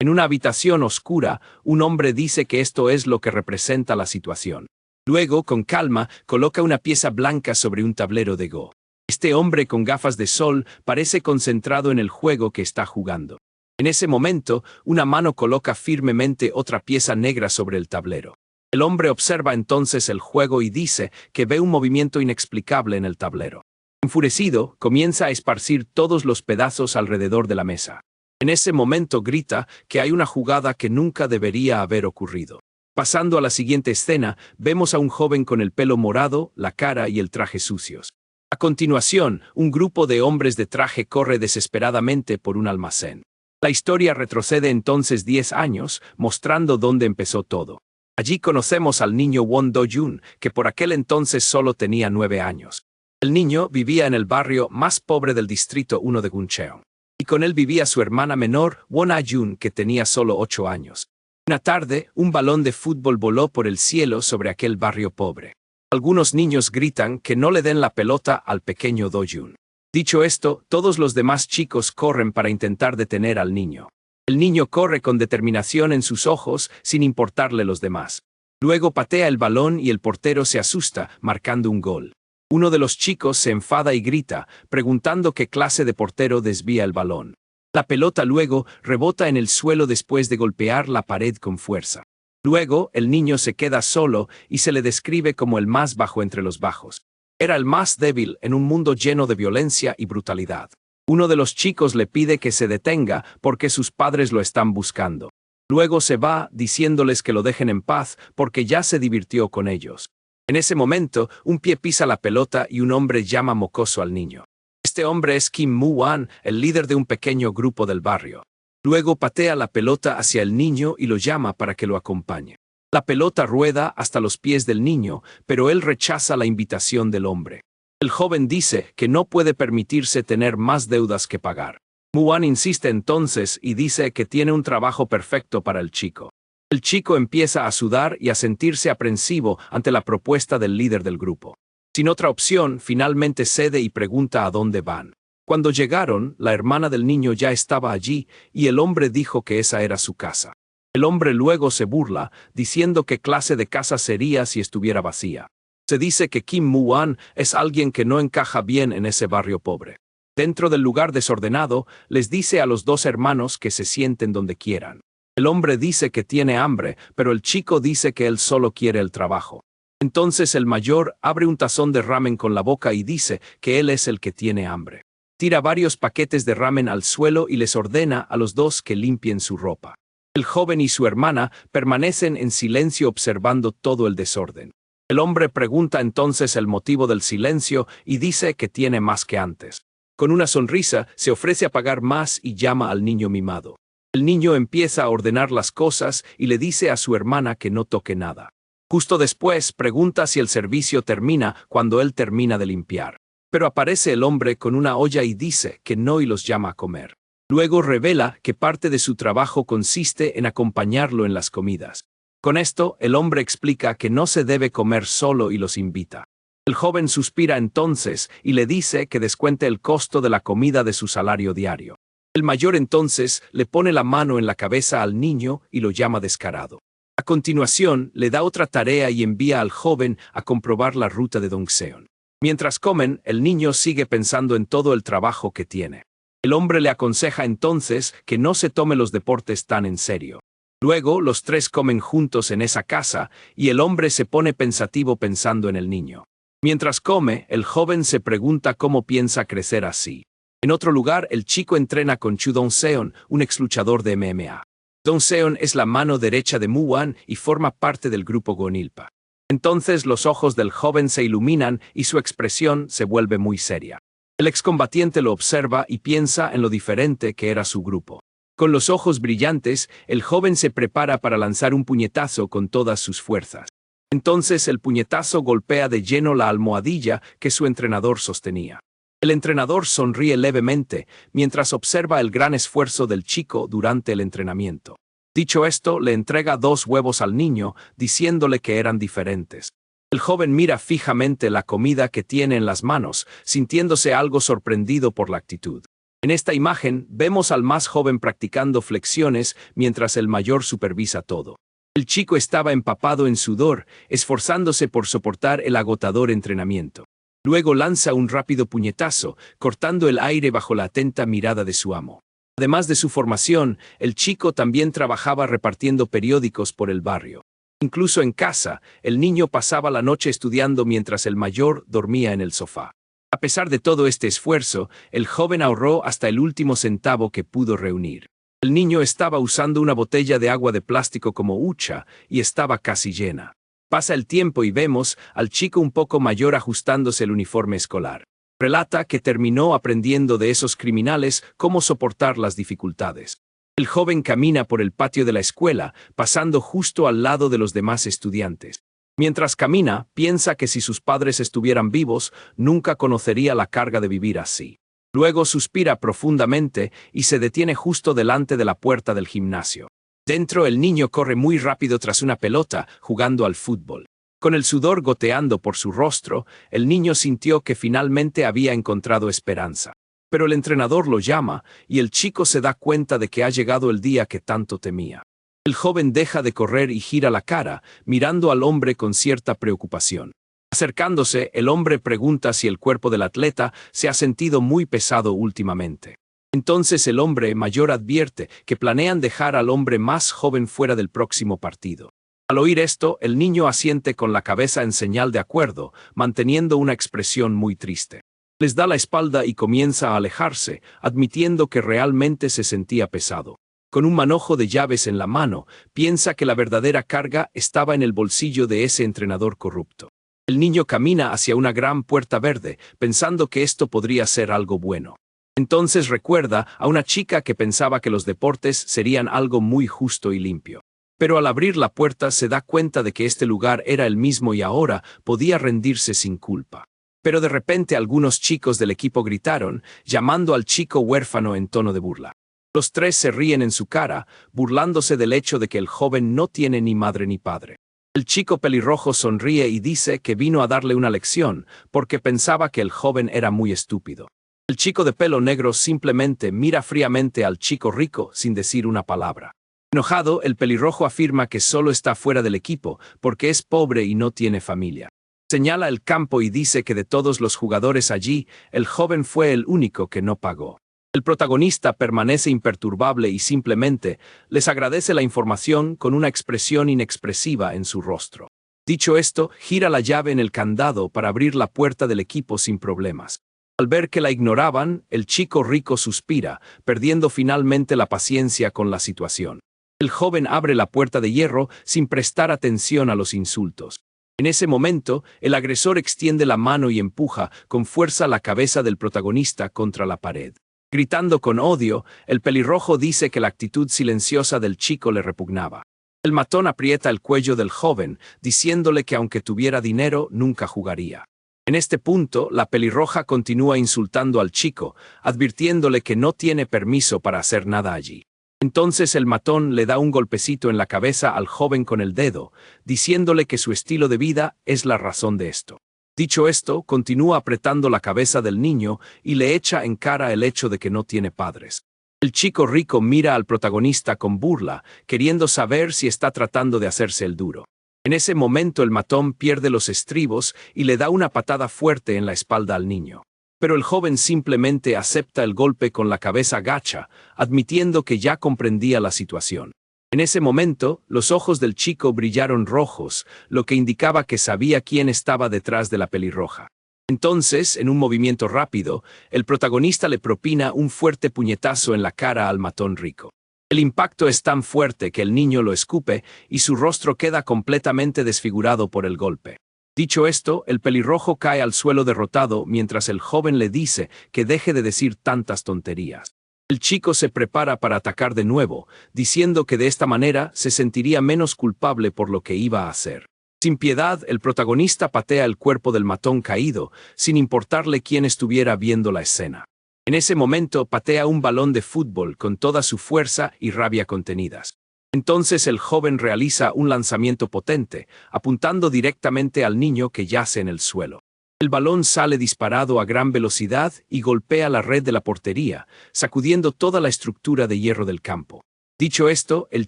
En una habitación oscura, un hombre dice que esto es lo que representa la situación. Luego, con calma, coloca una pieza blanca sobre un tablero de Go. Este hombre con gafas de sol parece concentrado en el juego que está jugando. En ese momento, una mano coloca firmemente otra pieza negra sobre el tablero. El hombre observa entonces el juego y dice que ve un movimiento inexplicable en el tablero. Enfurecido, comienza a esparcir todos los pedazos alrededor de la mesa. En ese momento grita que hay una jugada que nunca debería haber ocurrido. Pasando a la siguiente escena, vemos a un joven con el pelo morado, la cara y el traje sucios. A continuación, un grupo de hombres de traje corre desesperadamente por un almacén. La historia retrocede entonces 10 años, mostrando dónde empezó todo. Allí conocemos al niño Won Do-jun, que por aquel entonces solo tenía 9 años. El niño vivía en el barrio más pobre del distrito 1 de Guncheon. Y con él vivía su hermana menor, Won Ah-jun, que tenía solo 8 años. Una tarde, un balón de fútbol voló por el cielo sobre aquel barrio pobre. Algunos niños gritan que no le den la pelota al pequeño Do-jun. Dicho esto, todos los demás chicos corren para intentar detener al niño. El niño corre con determinación en sus ojos, sin importarle los demás. Luego patea el balón y el portero se asusta, marcando un gol. Uno de los chicos se enfada y grita, preguntando qué clase de portero desvía el balón. La pelota luego rebota en el suelo después de golpear la pared con fuerza. Luego, el niño se queda solo y se le describe como el más bajo entre los bajos. Era el más débil en un mundo lleno de violencia y brutalidad. Uno de los chicos le pide que se detenga porque sus padres lo están buscando. Luego se va, diciéndoles que lo dejen en paz porque ya se divirtió con ellos. En ese momento, un pie pisa la pelota y un hombre llama mocoso al niño. Este hombre es Kim Moo-wan, el líder de un pequeño grupo del barrio. Luego patea la pelota hacia el niño y lo llama para que lo acompañe. La pelota rueda hasta los pies del niño, pero él rechaza la invitación del hombre. El joven dice que no puede permitirse tener más deudas que pagar. Moo-wan insiste entonces y dice que tiene un trabajo perfecto para el chico. El chico empieza a sudar y a sentirse aprensivo ante la propuesta del líder del grupo. Sin otra opción, finalmente cede y pregunta a dónde van. Cuando llegaron, la hermana del niño ya estaba allí y el hombre dijo que esa era su casa. El hombre luego se burla, diciendo qué clase de casa sería si estuviera vacía. Se dice que Kim Moo-wan es alguien que no encaja bien en ese barrio pobre. Dentro del lugar desordenado, les dice a los dos hermanos que se sienten donde quieran. El hombre dice que tiene hambre, pero el chico dice que él solo quiere el trabajo. Entonces el mayor abre un tazón de ramen con la boca y dice que él es el que tiene hambre. Tira varios paquetes de ramen al suelo y les ordena a los dos que limpien su ropa. El joven y su hermana permanecen en silencio observando todo el desorden. El hombre pregunta entonces el motivo del silencio y dice que tiene más que antes. Con una sonrisa, se ofrece a pagar más y llama al niño mimado. El niño empieza a ordenar las cosas y le dice a su hermana que no toque nada. Justo después, pregunta si el servicio termina cuando él termina de limpiar. Pero aparece el hombre con una olla y dice que no y los llama a comer. Luego revela que parte de su trabajo consiste en acompañarlo en las comidas. Con esto, el hombre explica que no se debe comer solo y los invita. El joven suspira entonces y le dice que descuente el costo de la comida de su salario diario. El mayor entonces le pone la mano en la cabeza al niño y lo llama descarado. A continuación, le da otra tarea y envía al joven a comprobar la ruta de Dongseon. Mientras comen, el niño sigue pensando en todo el trabajo que tiene. El hombre le aconseja entonces que no se tome los deportes tan en serio. Luego, los tres comen juntos en esa casa y el hombre se pone pensativo pensando en el niño. Mientras come, el joven se pregunta cómo piensa crecer así. En otro lugar, el chico entrena con Chu Dong-seon, un exluchador de MMA. Dong-seon es la mano derecha de Moo-wan y forma parte del grupo Gonilpa. Entonces los ojos del joven se iluminan y su expresión se vuelve muy seria. El excombatiente lo observa y piensa en lo diferente que era su grupo. Con los ojos brillantes, el joven se prepara para lanzar un puñetazo con todas sus fuerzas. Entonces el puñetazo golpea de lleno la almohadilla que su entrenador sostenía. El entrenador sonríe levemente mientras observa el gran esfuerzo del chico durante el entrenamiento. Dicho esto, le entrega 2 huevos al niño, diciéndole que eran diferentes. El joven mira fijamente la comida que tiene en las manos, sintiéndose algo sorprendido por la actitud. En esta imagen vemos al más joven practicando flexiones mientras el mayor supervisa todo. El chico estaba empapado en sudor, esforzándose por soportar el agotador entrenamiento. Luego lanza un rápido puñetazo, cortando el aire bajo la atenta mirada de su amo. Además de su formación, el chico también trabajaba repartiendo periódicos por el barrio. Incluso en casa, el niño pasaba la noche estudiando mientras el mayor dormía en el sofá. A pesar de todo este esfuerzo, el joven ahorró hasta el último centavo que pudo reunir. El niño estaba usando una botella de agua de plástico como hucha y estaba casi llena. Pasa el tiempo y vemos al chico un poco mayor ajustándose el uniforme escolar. Relata que terminó aprendiendo de esos criminales cómo soportar las dificultades. El joven camina por el patio de la escuela, pasando justo al lado de los demás estudiantes. Mientras camina, piensa que si sus padres estuvieran vivos, nunca conocería la carga de vivir así. Luego suspira profundamente y se detiene justo delante de la puerta del gimnasio. Dentro, el niño corre muy rápido tras una pelota, jugando al fútbol. Con el sudor goteando por su rostro, el niño sintió que finalmente había encontrado esperanza. Pero el entrenador lo llama y el chico se da cuenta de que ha llegado el día que tanto temía. El joven deja de correr y gira la cara, mirando al hombre con cierta preocupación. Acercándose, el hombre pregunta si el cuerpo del atleta se ha sentido muy pesado últimamente. Entonces el hombre mayor advierte que planean dejar al hombre más joven fuera del próximo partido. Al oír esto, el niño asiente con la cabeza en señal de acuerdo, manteniendo una expresión muy triste. Les da la espalda y comienza a alejarse, admitiendo que realmente se sentía pesado. Con un manojo de llaves en la mano, piensa que la verdadera carga estaba en el bolsillo de ese entrenador corrupto. El niño camina hacia una gran puerta verde, pensando que esto podría ser algo bueno. Entonces recuerda a una chica que pensaba que los deportes serían algo muy justo y limpio. Pero al abrir la puerta se da cuenta de que este lugar era el mismo y ahora podía rendirse sin culpa. Pero de repente algunos chicos del equipo gritaron, llamando al chico huérfano en tono de burla. Los tres se ríen en su cara, burlándose del hecho de que el joven no tiene ni madre ni padre. El chico pelirrojo sonríe y dice que vino a darle una lección, porque pensaba que el joven era muy estúpido. El chico de pelo negro simplemente mira fríamente al chico rico sin decir una palabra. Enojado, el pelirrojo afirma que solo está fuera del equipo porque es pobre y no tiene familia. Señala el campo y dice que de todos los jugadores allí, el joven fue el único que no pagó. El protagonista permanece imperturbable y simplemente les agradece la información con una expresión inexpresiva en su rostro. Dicho esto, gira la llave en el candado para abrir la puerta del equipo sin problemas. Al ver que la ignoraban, el chico rico suspira, perdiendo finalmente la paciencia con la situación. El joven abre la puerta de hierro sin prestar atención a los insultos. En ese momento, el agresor extiende la mano y empuja con fuerza la cabeza del protagonista contra la pared. Gritando con odio, el pelirrojo dice que la actitud silenciosa del chico le repugnaba. El matón aprieta el cuello del joven, diciéndole que aunque tuviera dinero, nunca jugaría. En este punto, la pelirroja continúa insultando al chico, advirtiéndole que no tiene permiso para hacer nada allí. Entonces el matón le da un golpecito en la cabeza al joven con el dedo, diciéndole que su estilo de vida es la razón de esto. Dicho esto, continúa apretando la cabeza del niño y le echa en cara el hecho de que no tiene padres. El chico rico mira al protagonista con burla, queriendo saber si está tratando de hacerse el duro. En ese momento el matón pierde los estribos y le da una patada fuerte en la espalda al niño. Pero el joven simplemente acepta el golpe con la cabeza gacha, admitiendo que ya comprendía la situación. En ese momento, los ojos del chico brillaron rojos, lo que indicaba que sabía quién estaba detrás de la pelirroja. Entonces, en un movimiento rápido, el protagonista le propina un fuerte puñetazo en la cara al matón rico. El impacto es tan fuerte que el niño lo escupe y su rostro queda completamente desfigurado por el golpe. Dicho esto, el pelirrojo cae al suelo derrotado mientras el joven le dice que deje de decir tantas tonterías. El chico se prepara para atacar de nuevo, diciendo que de esta manera se sentiría menos culpable por lo que iba a hacer. Sin piedad, el protagonista patea el cuerpo del matón caído, sin importarle quién estuviera viendo la escena. En ese momento patea un balón de fútbol con toda su fuerza y rabia contenidas. Entonces el joven realiza un lanzamiento potente, apuntando directamente al niño que yace en el suelo. El balón sale disparado a gran velocidad y golpea la red de la portería, sacudiendo toda la estructura de hierro del campo. Dicho esto, el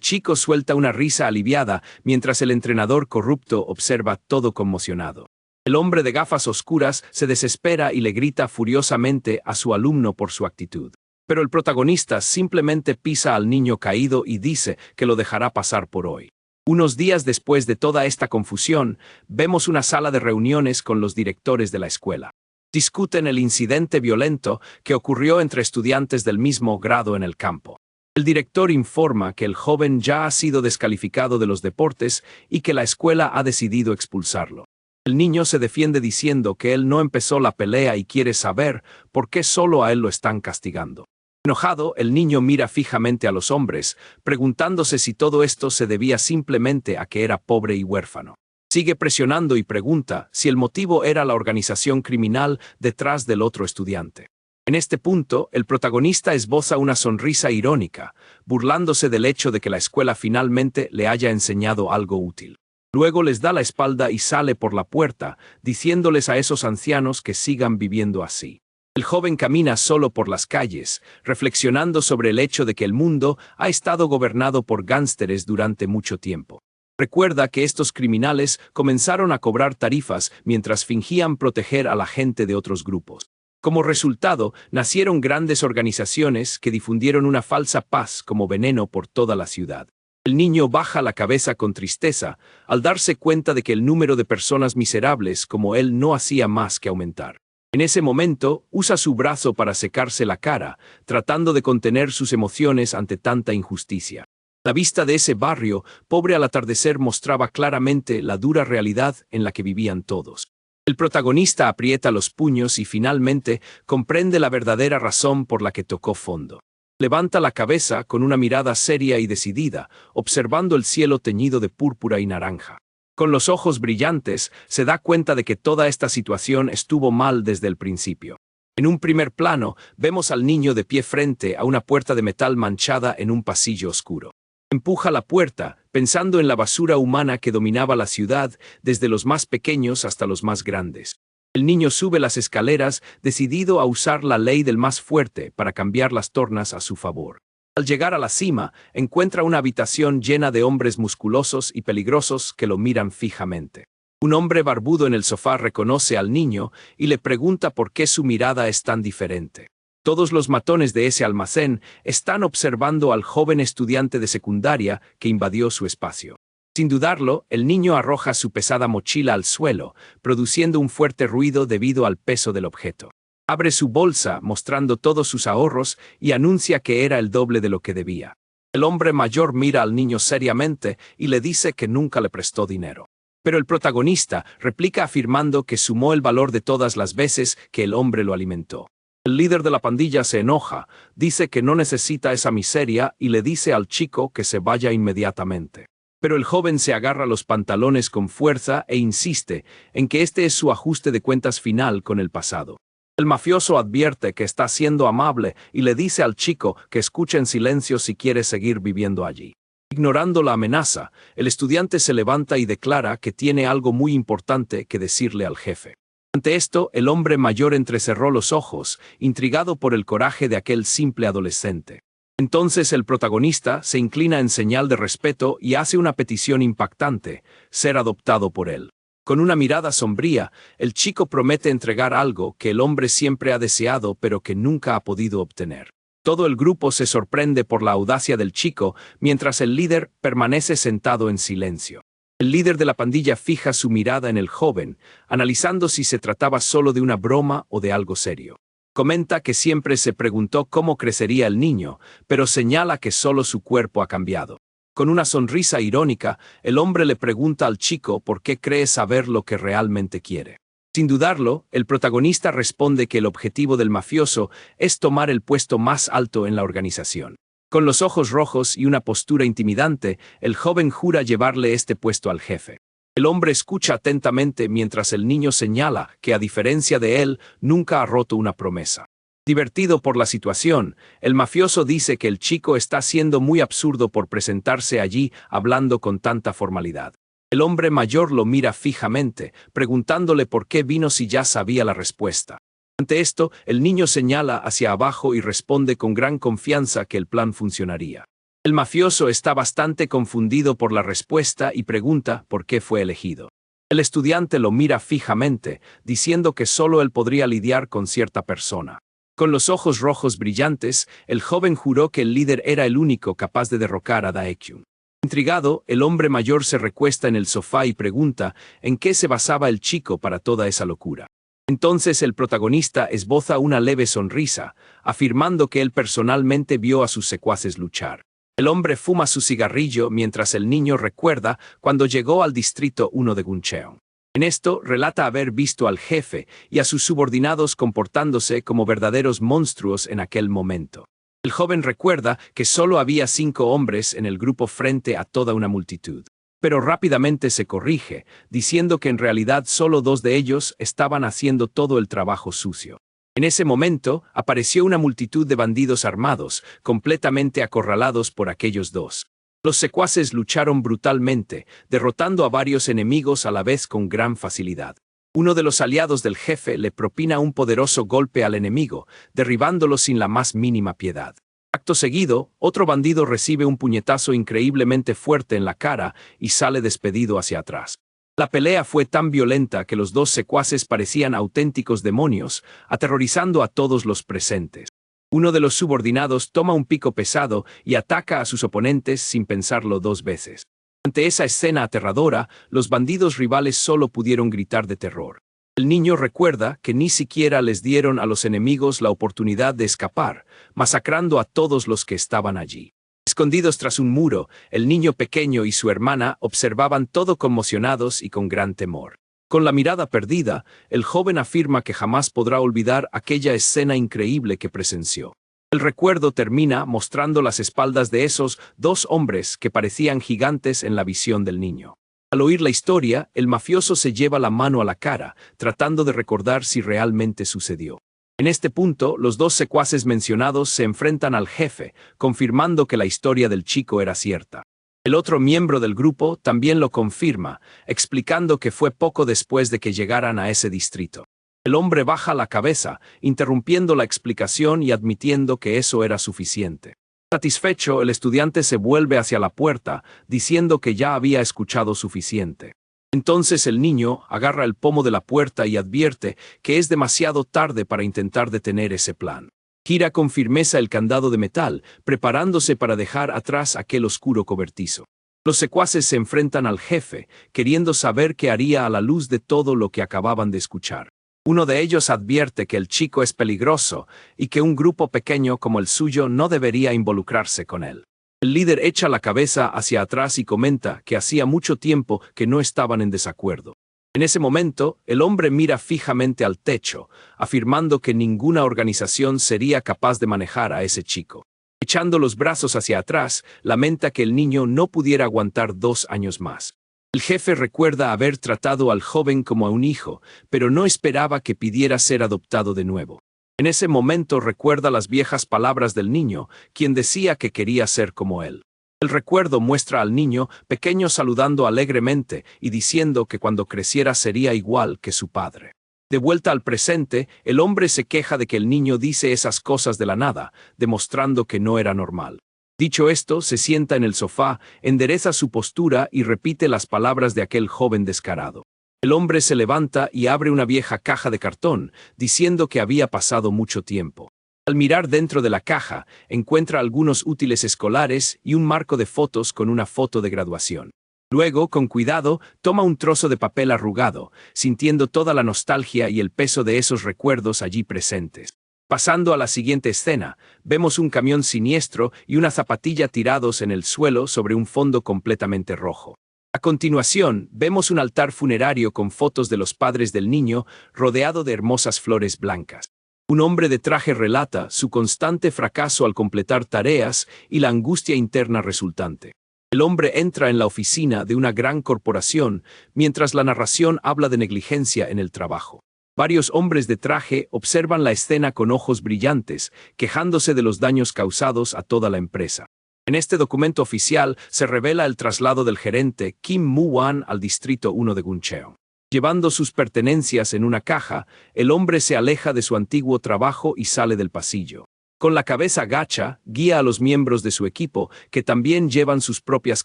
chico suelta una risa aliviada mientras el entrenador corrupto observa todo conmocionado. El hombre de gafas oscuras se desespera y le grita furiosamente a su alumno por su actitud. Pero el protagonista simplemente pisa al niño caído y dice que lo dejará pasar por hoy. Unos días después de toda esta confusión, vemos una sala de reuniones con los directores de la escuela. Discuten el incidente violento que ocurrió entre estudiantes del mismo grado en el campo. El director informa que el joven ya ha sido descalificado de los deportes y que la escuela ha decidido expulsarlo. El niño se defiende diciendo que él no empezó la pelea y quiere saber por qué solo a él lo están castigando. Enojado, el niño mira fijamente a los hombres, preguntándose si todo esto se debía simplemente a que era pobre y huérfano. Sigue presionando y pregunta si el motivo era la organización criminal detrás del otro estudiante. En este punto, el protagonista esboza una sonrisa irónica, burlándose del hecho de que la escuela finalmente le haya enseñado algo útil. Luego les da la espalda y sale por la puerta, diciéndoles a esos ancianos que sigan viviendo así. El joven camina solo por las calles, reflexionando sobre el hecho de que el mundo ha estado gobernado por gánsteres durante mucho tiempo. Recuerda que estos criminales comenzaron a cobrar tarifas mientras fingían proteger a la gente de otros grupos. Como resultado, nacieron grandes organizaciones que difundieron una falsa paz como veneno por toda la ciudad. El niño baja la cabeza con tristeza al darse cuenta de que el número de personas miserables como él no hacía más que aumentar. En ese momento, usa su brazo para secarse la cara, tratando de contener sus emociones ante tanta injusticia. La vista de ese barrio, pobre al atardecer, mostraba claramente la dura realidad en la que vivían todos. El protagonista aprieta los puños y finalmente comprende la verdadera razón por la que tocó fondo. Levanta la cabeza con una mirada seria y decidida, observando el cielo teñido de púrpura y naranja. Con los ojos brillantes, se da cuenta de que toda esta situación estuvo mal desde el principio. En un primer plano, vemos al niño de pie frente a una puerta de metal manchada en un pasillo oscuro. Empuja la puerta, pensando en la basura humana que dominaba la ciudad, desde los más pequeños hasta los más grandes. El niño sube las escaleras, decidido a usar la ley del más fuerte para cambiar las tornas a su favor. Al llegar a la cima, encuentra una habitación llena de hombres musculosos y peligrosos que lo miran fijamente. Un hombre barbudo en el sofá reconoce al niño y le pregunta por qué su mirada es tan diferente. Todos los matones de ese almacén están observando al joven estudiante de secundaria que invadió su espacio. Sin dudarlo, el niño arroja su pesada mochila al suelo, produciendo un fuerte ruido debido al peso del objeto. Abre su bolsa, mostrando todos sus ahorros, y anuncia que era el doble de lo que debía. El hombre mayor mira al niño seriamente y le dice que nunca le prestó dinero. Pero el protagonista replica afirmando que sumó el valor de todas las veces que el hombre lo alimentó. El líder de la pandilla se enoja, dice que no necesita esa miseria y le dice al chico que se vaya inmediatamente. Pero el joven se agarra los pantalones con fuerza e insiste en que este es su ajuste de cuentas final con el pasado. El mafioso advierte que está siendo amable y le dice al chico que escuche en silencio si quiere seguir viviendo allí. Ignorando la amenaza, el estudiante se levanta y declara que tiene algo muy importante que decirle al jefe. Ante esto, el hombre mayor entrecerró los ojos, intrigado por el coraje de aquel simple adolescente. Entonces el protagonista se inclina en señal de respeto y hace una petición impactante: ser adoptado por él. Con una mirada sombría, el chico promete entregar algo que el hombre siempre ha deseado pero que nunca ha podido obtener. Todo el grupo se sorprende por la audacia del chico, mientras el líder permanece sentado en silencio. El líder de la pandilla fija su mirada en el joven, analizando si se trataba solo de una broma o de algo serio. Comenta que siempre se preguntó cómo crecería el niño, pero señala que solo su cuerpo ha cambiado. Con una sonrisa irónica, el hombre le pregunta al chico por qué cree saber lo que realmente quiere. Sin dudarlo, el protagonista responde que el objetivo del mafioso es tomar el puesto más alto en la organización. Con los ojos rojos y una postura intimidante, el joven jura llevarle este puesto al jefe. El hombre escucha atentamente mientras el niño señala que, a diferencia de él, nunca ha roto una promesa. Divertido por la situación, el mafioso dice que el chico está siendo muy absurdo por presentarse allí hablando con tanta formalidad. El hombre mayor lo mira fijamente, preguntándole por qué vino si ya sabía la respuesta. Ante esto, el niño señala hacia abajo y responde con gran confianza que el plan funcionaría. El mafioso está bastante confundido por la respuesta y pregunta por qué fue elegido. El estudiante lo mira fijamente, diciendo que solo él podría lidiar con cierta persona. Con los ojos rojos brillantes, el joven juró que el líder era el único capaz de derrocar a Daekyun. Intrigado, el hombre mayor se recuesta en el sofá y pregunta en qué se basaba el chico para toda esa locura. Entonces el protagonista esboza una leve sonrisa, afirmando que él personalmente vio a sus secuaces luchar. El hombre fuma su cigarrillo mientras el niño recuerda cuando llegó al distrito 1 de Guncheon. En esto relata haber visto al jefe y a sus subordinados comportándose como verdaderos monstruos en aquel momento. El joven recuerda que solo había 5 hombres en el grupo frente a toda una multitud. Pero rápidamente se corrige, diciendo que en realidad solo 2 de ellos estaban haciendo todo el trabajo sucio. En ese momento, apareció una multitud de bandidos armados, completamente acorralados por aquellos 2. Los secuaces lucharon brutalmente, derrotando a varios enemigos a la vez con gran facilidad. Uno de los aliados del jefe le propina un poderoso golpe al enemigo, derribándolo sin la más mínima piedad. Acto seguido, otro bandido recibe un puñetazo increíblemente fuerte en la cara y sale despedido hacia atrás. La pelea fue tan violenta que los 2 secuaces parecían auténticos demonios, aterrorizando a todos los presentes. Uno de los subordinados toma un pico pesado y ataca a sus oponentes sin pensarlo 2 veces. Ante esa escena aterradora, los bandidos rivales solo pudieron gritar de terror. El niño recuerda que ni siquiera les dieron a los enemigos la oportunidad de escapar, masacrando a todos los que estaban allí. Escondidos tras un muro, el niño pequeño y su hermana observaban todo conmocionados y con gran temor. Con la mirada perdida, el joven afirma que jamás podrá olvidar aquella escena increíble que presenció. El recuerdo termina mostrando las espaldas de esos 2 hombres que parecían gigantes en la visión del niño. Al oír la historia, el mafioso se lleva la mano a la cara, tratando de recordar si realmente sucedió. En este punto, los 2 secuaces mencionados se enfrentan al jefe, confirmando que la historia del chico era cierta. El otro miembro del grupo también lo confirma, explicando que fue poco después de que llegaran a ese distrito. El hombre baja la cabeza, interrumpiendo la explicación y admitiendo que eso era suficiente. Satisfecho, el estudiante se vuelve hacia la puerta, diciendo que ya había escuchado suficiente. Entonces el niño agarra el pomo de la puerta y advierte que es demasiado tarde para intentar detener ese plan. Gira con firmeza el candado de metal, preparándose para dejar atrás aquel oscuro cobertizo. Los secuaces se enfrentan al jefe, queriendo saber qué haría a la luz de todo lo que acababan de escuchar. Uno de ellos advierte que el chico es peligroso y que un grupo pequeño como el suyo no debería involucrarse con él. El líder echa la cabeza hacia atrás y comenta que hacía mucho tiempo que no estaban en desacuerdo. En ese momento, el hombre mira fijamente al techo, afirmando que ninguna organización sería capaz de manejar a ese chico. Echando los brazos hacia atrás, lamenta que el niño no pudiera aguantar 2 años más. El jefe recuerda haber tratado al joven como a un hijo, pero no esperaba que pidiera ser adoptado de nuevo. En ese momento recuerda las viejas palabras del niño, quien decía que quería ser como él. El recuerdo muestra al niño pequeño saludando alegremente y diciendo que cuando creciera sería igual que su padre. De vuelta al presente, el hombre se queja de que el niño dice esas cosas de la nada, demostrando que no era normal. Dicho esto, se sienta en el sofá, endereza su postura y repite las palabras de aquel joven descarado. El hombre se levanta y abre una vieja caja de cartón, diciendo que había pasado mucho tiempo. Al mirar dentro de la caja, encuentra algunos útiles escolares y un marco de fotos con una foto de graduación. Luego, con cuidado, toma un trozo de papel arrugado, sintiendo toda la nostalgia y el peso de esos recuerdos allí presentes. Pasando a la siguiente escena, vemos un camión siniestro y una zapatilla tirados en el suelo sobre un fondo completamente rojo. A continuación, vemos un altar funerario con fotos de los padres del niño, rodeado de hermosas flores blancas. Un hombre de traje relata su constante fracaso al completar tareas y la angustia interna resultante. El hombre entra en la oficina de una gran corporación, mientras la narración habla de negligencia en el trabajo. Varios hombres de traje observan la escena con ojos brillantes, quejándose de los daños causados a toda la empresa. En este documento oficial se revela el traslado del gerente Kim Moo-wan al Distrito 1 de Guncheon. Llevando sus pertenencias en una caja, el hombre se aleja de su antiguo trabajo y sale del pasillo. Con la cabeza gacha, guía a los miembros de su equipo, que también llevan sus propias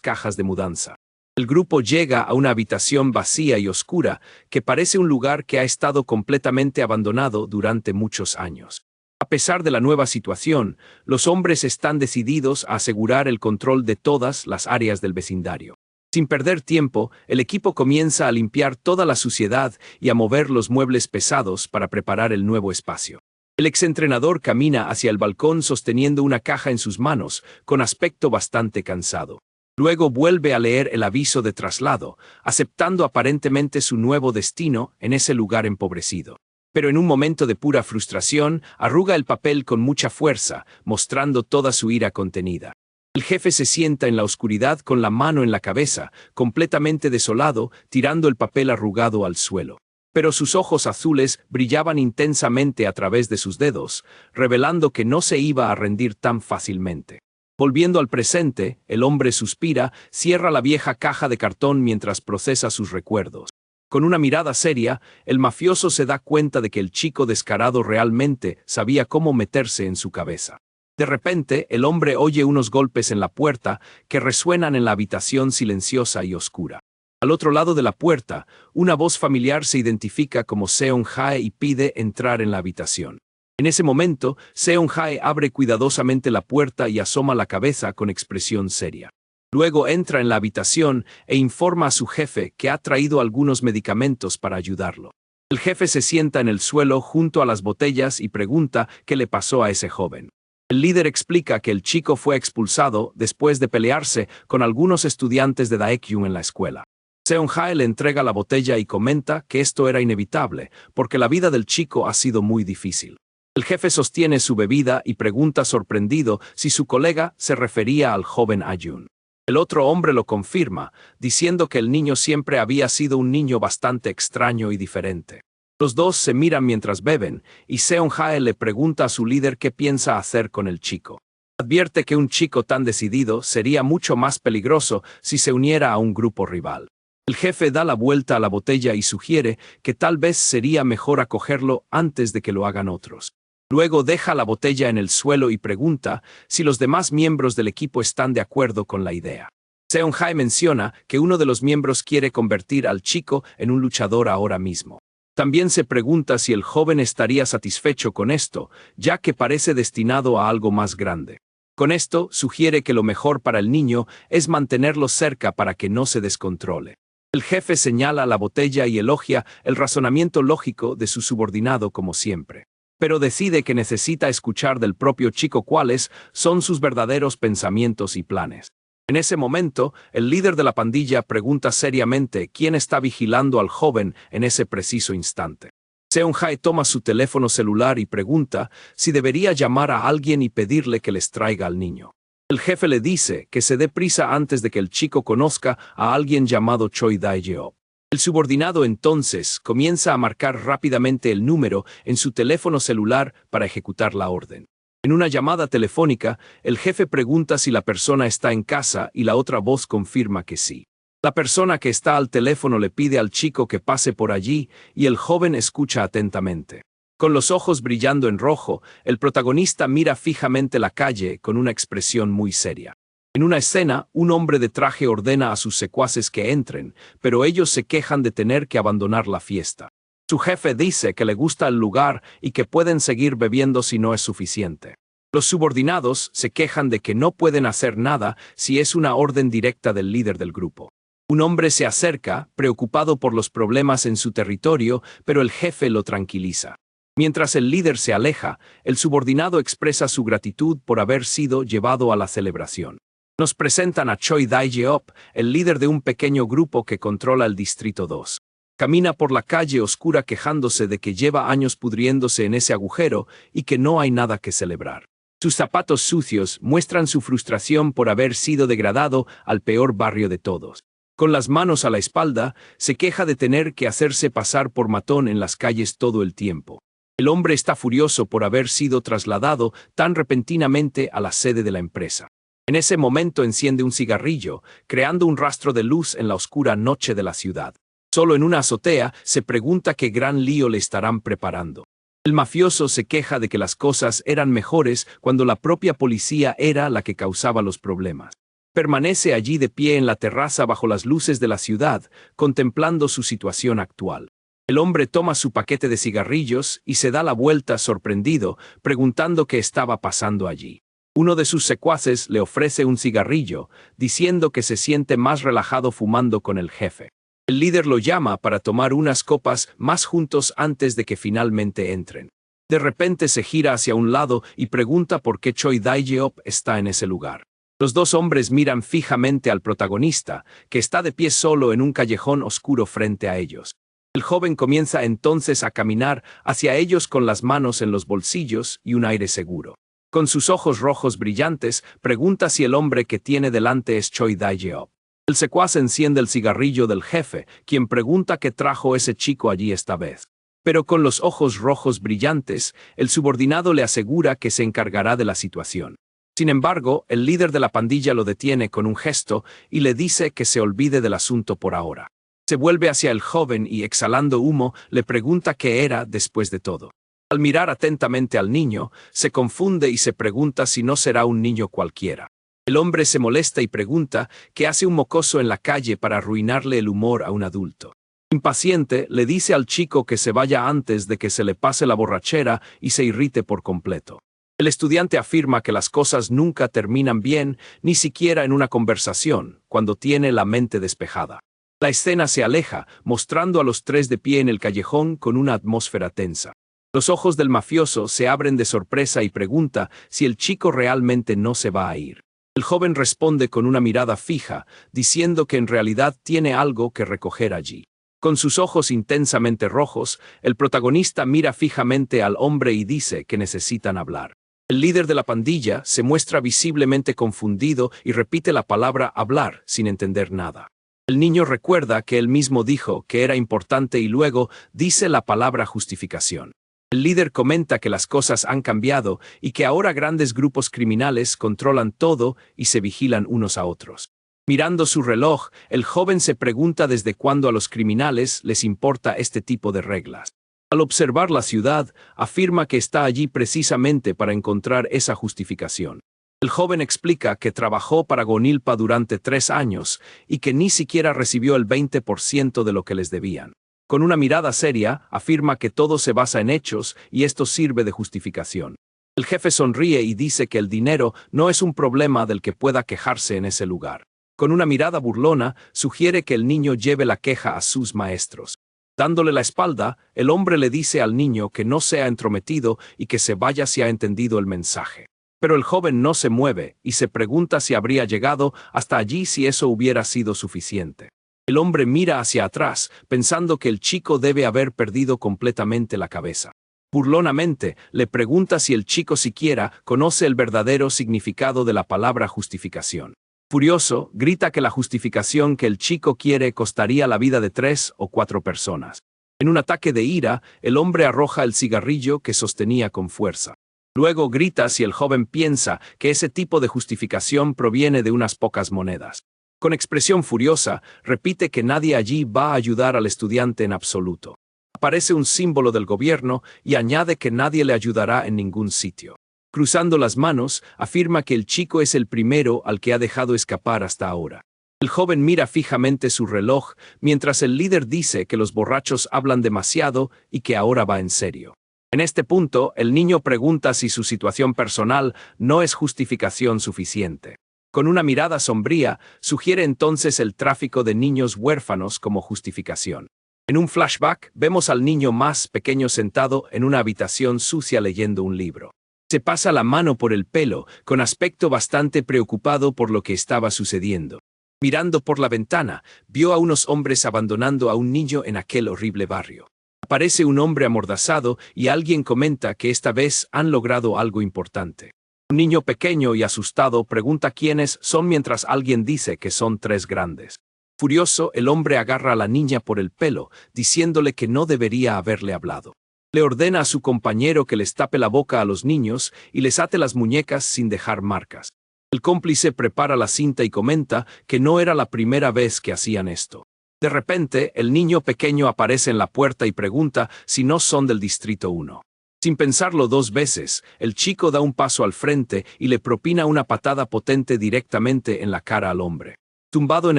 cajas de mudanza. El grupo llega a una habitación vacía y oscura, que parece un lugar que ha estado completamente abandonado durante muchos años. A pesar de la nueva situación, los hombres están decididos a asegurar el control de todas las áreas del vecindario. Sin perder tiempo, el equipo comienza a limpiar toda la suciedad y a mover los muebles pesados para preparar el nuevo espacio. El exentrenador camina hacia el balcón sosteniendo una caja en sus manos, con aspecto bastante cansado. Luego vuelve a leer el aviso de traslado, aceptando aparentemente su nuevo destino en ese lugar empobrecido. Pero en un momento de pura frustración, arruga el papel con mucha fuerza, mostrando toda su ira contenida. El jefe se sienta en la oscuridad con la mano en la cabeza, completamente desolado, tirando el papel arrugado al suelo. Pero sus ojos azules brillaban intensamente a través de sus dedos, revelando que no se iba a rendir tan fácilmente. Volviendo al presente, el hombre suspira, cierra la vieja caja de cartón mientras procesa sus recuerdos. Con una mirada seria, el mafioso se da cuenta de que el chico descarado realmente sabía cómo meterse en su cabeza. De repente, el hombre oye unos golpes en la puerta que resuenan en la habitación silenciosa y oscura. Al otro lado de la puerta, una voz familiar se identifica como Seon-jae y pide entrar en la habitación. En ese momento, Seon-jae abre cuidadosamente la puerta y asoma la cabeza con expresión seria. Luego entra en la habitación e informa a su jefe que ha traído algunos medicamentos para ayudarlo. El jefe se sienta en el suelo junto a las botellas y pregunta qué le pasó a ese joven. El líder explica que el chico fue expulsado después de pelearse con algunos estudiantes de Daekyun en la escuela. Seon-jae le entrega la botella y comenta que esto era inevitable, porque la vida del chico ha sido muy difícil. El jefe sostiene su bebida y pregunta sorprendido si su colega se refería al joven Ayun. El otro hombre lo confirma, diciendo que el niño siempre había sido un niño bastante extraño y diferente. Los dos se miran mientras beben, y Seon-jae le pregunta a su líder qué piensa hacer con el chico. Advierte que un chico tan decidido sería mucho más peligroso si se uniera a un grupo rival. El jefe da la vuelta a la botella y sugiere que tal vez sería mejor acogerlo antes de que lo hagan otros. Luego deja la botella en el suelo y pregunta si los demás miembros del equipo están de acuerdo con la idea. Seon-jae menciona que uno de los miembros quiere convertir al chico en un luchador ahora mismo. También se pregunta si el joven estaría satisfecho con esto, ya que parece destinado a algo más grande. Con esto, sugiere que lo mejor para el niño es mantenerlo cerca para que no se descontrole. El jefe señala la botella y elogia el razonamiento lógico de su subordinado como siempre. Pero decide que necesita escuchar del propio chico cuáles son sus verdaderos pensamientos y planes. En ese momento, el líder de la pandilla pregunta seriamente quién está vigilando al joven en ese preciso instante. Seon-jae toma su teléfono celular y pregunta si debería llamar a alguien y pedirle que les traiga al niño. El jefe le dice que se dé prisa antes de que el chico conozca a alguien llamado Choi Dae-jeop. El subordinado entonces comienza a marcar rápidamente el número en su teléfono celular para ejecutar la orden. En una llamada telefónica, el jefe pregunta si la persona está en casa y la otra voz confirma que sí. La persona que está al teléfono le pide al chico que pase por allí y el joven escucha atentamente. Con los ojos brillando en rojo, el protagonista mira fijamente la calle con una expresión muy seria. En una escena, un hombre de traje ordena a sus secuaces que entren, pero ellos se quejan de tener que abandonar la fiesta. Su jefe dice que le gusta el lugar y que pueden seguir bebiendo si no es suficiente. Los subordinados se quejan de que no pueden hacer nada si es una orden directa del líder del grupo. Un hombre se acerca, preocupado por los problemas en su territorio, pero el jefe lo tranquiliza. Mientras el líder se aleja, el subordinado expresa su gratitud por haber sido llevado a la celebración. Nos presentan a Choi Dae-jeop, el líder de un pequeño grupo que controla el Distrito 2. Camina por la calle oscura quejándose de que lleva años pudriéndose en ese agujero y que no hay nada que celebrar. Sus zapatos sucios muestran su frustración por haber sido degradado al peor barrio de todos. Con las manos a la espalda, se queja de tener que hacerse pasar por matón en las calles todo el tiempo. El hombre está furioso por haber sido trasladado tan repentinamente a la sede de la empresa. En ese momento enciende un cigarrillo, creando un rastro de luz en la oscura noche de la ciudad. Solo en una azotea se pregunta qué gran lío le estarán preparando. El mafioso se queja de que las cosas eran mejores cuando la propia policía era la que causaba los problemas. Permanece allí de pie en la terraza bajo las luces de la ciudad, contemplando su situación actual. El hombre toma su paquete de cigarrillos y se da la vuelta sorprendido, preguntando qué estaba pasando allí. Uno de sus secuaces le ofrece un cigarrillo, diciendo que se siente más relajado fumando con el jefe. El líder lo llama para tomar unas copas más juntos antes de que finalmente entren. De repente se gira hacia un lado y pregunta por qué Choi Dae-jeop está en ese lugar. Los dos hombres miran fijamente al protagonista, que está de pie solo en un callejón oscuro frente a ellos. El joven comienza entonces a caminar hacia ellos con las manos en los bolsillos y un aire seguro. Con sus ojos rojos brillantes, pregunta si el hombre que tiene delante es Choi Dae-jeop. El secuaz enciende el cigarrillo del jefe, quien pregunta qué trajo ese chico allí esta vez. Pero con los ojos rojos brillantes, el subordinado le asegura que se encargará de la situación. Sin embargo, el líder de la pandilla lo detiene con un gesto y le dice que se olvide del asunto por ahora. Se vuelve hacia el joven y, exhalando humo, le pregunta qué era después de todo. Al mirar atentamente al niño, se confunde y se pregunta si no será un niño cualquiera. El hombre se molesta y pregunta qué hace un mocoso en la calle para arruinarle el humor a un adulto. Impaciente, le dice al chico que se vaya antes de que se le pase la borrachera y se irrite por completo. El estudiante afirma que las cosas nunca terminan bien, ni siquiera en una conversación, cuando tiene la mente despejada. La escena se aleja, mostrando a los tres de pie en el callejón con una atmósfera tensa. Los ojos del mafioso se abren de sorpresa y pregunta si el chico realmente no se va a ir. El joven responde con una mirada fija, diciendo que en realidad tiene algo que recoger allí. Con sus ojos intensamente rojos, el protagonista mira fijamente al hombre y dice que necesitan hablar. El líder de la pandilla se muestra visiblemente confundido y repite la palabra hablar sin entender nada. El niño recuerda que él mismo dijo que era importante y luego dice la palabra justificación. El líder comenta que las cosas han cambiado y que ahora grandes grupos criminales controlan todo y se vigilan unos a otros. Mirando su reloj, el joven se pregunta desde cuándo a los criminales les importa este tipo de reglas. Al observar la ciudad, afirma que está allí precisamente para encontrar esa justificación. El joven explica que trabajó para Gonilpa durante 3 años y que ni siquiera recibió el 20% de lo que les debían. Con una mirada seria, afirma que todo se basa en hechos y esto sirve de justificación. El jefe sonríe y dice que el dinero no es un problema del que pueda quejarse en ese lugar. Con una mirada burlona, sugiere que el niño lleve la queja a sus maestros. Dándole la espalda, el hombre le dice al niño que no sea entrometido y que se vaya si ha entendido el mensaje. Pero el joven no se mueve y se pregunta si habría llegado hasta allí si eso hubiera sido suficiente. El hombre mira hacia atrás, pensando que el chico debe haber perdido completamente la cabeza. Burlonamente, le pregunta si el chico siquiera conoce el verdadero significado de la palabra justificación. Furioso, grita que la justificación que el chico quiere costaría la vida de 3 o 4 personas. En un ataque de ira, el hombre arroja el cigarrillo que sostenía con fuerza. Luego grita si el joven piensa que ese tipo de justificación proviene de unas pocas monedas. Con expresión furiosa, repite que nadie allí va a ayudar al estudiante en absoluto. Aparece un símbolo del gobierno y añade que nadie le ayudará en ningún sitio. Cruzando las manos, afirma que el chico es el primero al que ha dejado escapar hasta ahora. El joven mira fijamente su reloj, mientras el líder dice que los borrachos hablan demasiado y que ahora va en serio. En este punto, el niño pregunta si su situación personal no es justificación suficiente. Con una mirada sombría, sugiere entonces el tráfico de niños huérfanos como justificación. En un flashback, vemos al niño más pequeño sentado en una habitación sucia leyendo un libro. Se pasa la mano por el pelo, con aspecto bastante preocupado por lo que estaba sucediendo. Mirando por la ventana, vio a unos hombres abandonando a un niño en aquel horrible barrio. Aparece un hombre amordazado y alguien comenta que esta vez han logrado algo importante. Un niño pequeño y asustado pregunta quiénes son mientras alguien dice que son 3 grandes. Furioso, el hombre agarra a la niña por el pelo, diciéndole que no debería haberle hablado. Le ordena a su compañero que les tape la boca a los niños y les ate las muñecas sin dejar marcas. El cómplice prepara la cinta y comenta que no era la primera vez que hacían esto. De repente, el niño pequeño aparece en la puerta y pregunta si no son del Distrito 1. Sin pensarlo dos veces, el chico da un paso al frente y le propina una patada potente directamente en la cara al hombre. Tumbado en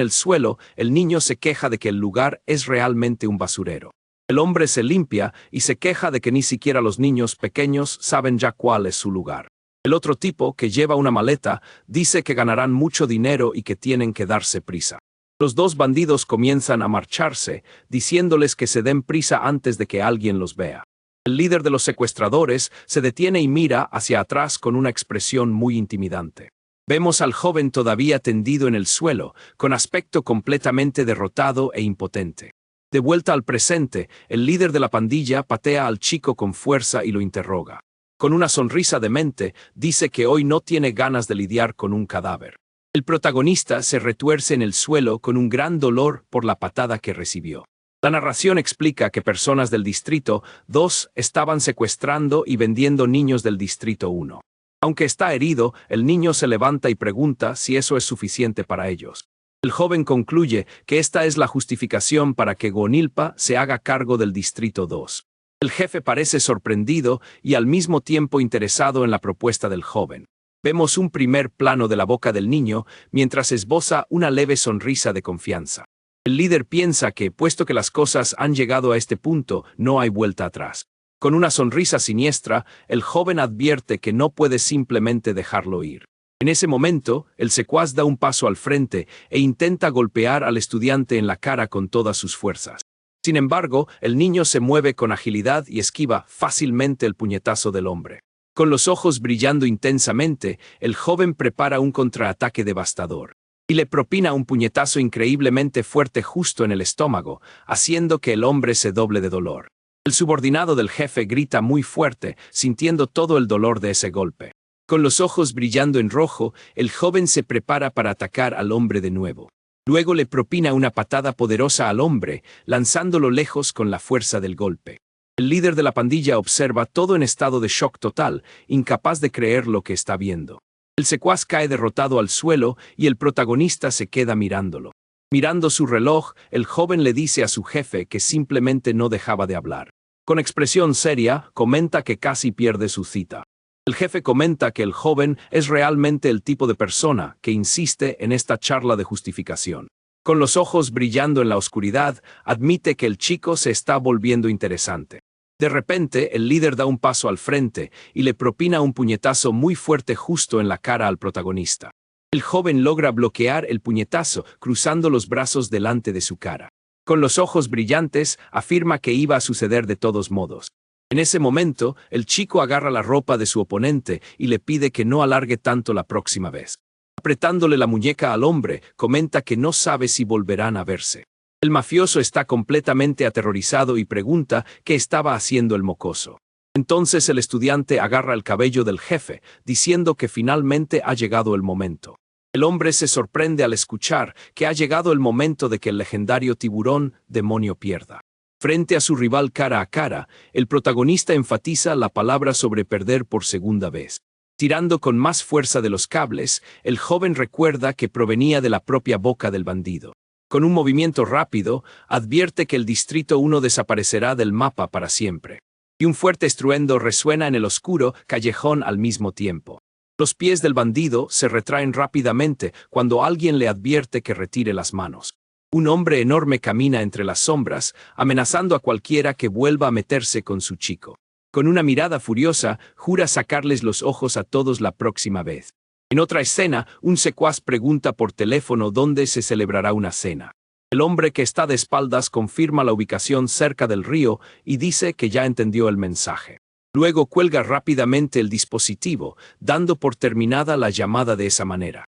el suelo, el niño se queja de que el lugar es realmente un basurero. El hombre se limpia y se queja de que ni siquiera los niños pequeños saben ya cuál es su lugar. El otro tipo, que lleva una maleta, dice que ganarán mucho dinero y que tienen que darse prisa. Los dos bandidos comienzan a marcharse, diciéndoles que se den prisa antes de que alguien los vea. El líder de los secuestradores se detiene y mira hacia atrás con una expresión muy intimidante. Vemos al joven todavía tendido en el suelo, con aspecto completamente derrotado e impotente. De vuelta al presente, el líder de la pandilla patea al chico con fuerza y lo interroga. Con una sonrisa demente, dice que hoy no tiene ganas de lidiar con un cadáver. El protagonista se retuerce en el suelo con un gran dolor por la patada que recibió. La narración explica que personas del Distrito 2 estaban secuestrando y vendiendo niños del Distrito 1. Aunque está herido, el niño se levanta y pregunta si eso es suficiente para ellos. El joven concluye que esta es la justificación para que Gonilpa se haga cargo del Distrito 2. El jefe parece sorprendido y al mismo tiempo interesado en la propuesta del joven. Vemos un primer plano de la boca del niño mientras esboza una leve sonrisa de confianza. El líder piensa que, puesto que las cosas han llegado a este punto, no hay vuelta atrás. Con una sonrisa siniestra, el joven advierte que no puede simplemente dejarlo ir. En ese momento, el secuaz da un paso al frente e intenta golpear al estudiante en la cara con todas sus fuerzas. Sin embargo, el niño se mueve con agilidad y esquiva fácilmente el puñetazo del hombre. Con los ojos brillando intensamente, el joven prepara un contraataque devastador y le propina un puñetazo increíblemente fuerte justo en el estómago, haciendo que el hombre se doble de dolor. El subordinado del jefe grita muy fuerte, sintiendo todo el dolor de ese golpe. Con los ojos brillando en rojo, el joven se prepara para atacar al hombre de nuevo. Luego le propina una patada poderosa al hombre, lanzándolo lejos con la fuerza del golpe. El líder de la pandilla observa todo en estado de shock total, incapaz de creer lo que está viendo. El secuaz cae derrotado al suelo y el protagonista se queda mirándolo. Mirando su reloj, el joven le dice a su jefe que simplemente no dejaba de hablar. Con expresión seria, comenta que casi pierde su cita. El jefe comenta que el joven es realmente el tipo de persona que insiste en esta charla de justificación. Con los ojos brillando en la oscuridad, admite que el chico se está volviendo interesante. De repente, el líder da un paso al frente y le propina un puñetazo muy fuerte justo en la cara al protagonista. El joven logra bloquear el puñetazo, cruzando los brazos delante de su cara. Con los ojos brillantes, afirma que iba a suceder de todos modos. En ese momento, el chico agarra la ropa de su oponente y le pide que no alargue tanto la próxima vez. Apretándole la muñeca al hombre, comenta que no sabe si volverán a verse. El mafioso está completamente aterrorizado y pregunta qué estaba haciendo el mocoso. Entonces el estudiante agarra el cabello del jefe, diciendo que finalmente ha llegado el momento. El hombre se sorprende al escuchar que ha llegado el momento de que el legendario tiburón demonio pierda. Frente a su rival cara a cara, el protagonista enfatiza la palabra sobre perder por segunda vez. Tirando con más fuerza de los cables, el joven recuerda que provenía de la propia boca del bandido. Con un movimiento rápido, advierte que el Distrito 1 desaparecerá del mapa para siempre. Y un fuerte estruendo resuena en el oscuro callejón al mismo tiempo. Los pies del bandido se retraen rápidamente cuando alguien le advierte que retire las manos. Un hombre enorme camina entre las sombras, amenazando a cualquiera que vuelva a meterse con su chico. Con una mirada furiosa, jura sacarles los ojos a todos la próxima vez. En otra escena, un secuaz pregunta por teléfono dónde se celebrará una cena. El hombre que está de espaldas confirma la ubicación cerca del río y dice que ya entendió el mensaje. Luego cuelga rápidamente el dispositivo, dando por terminada la llamada de esa manera.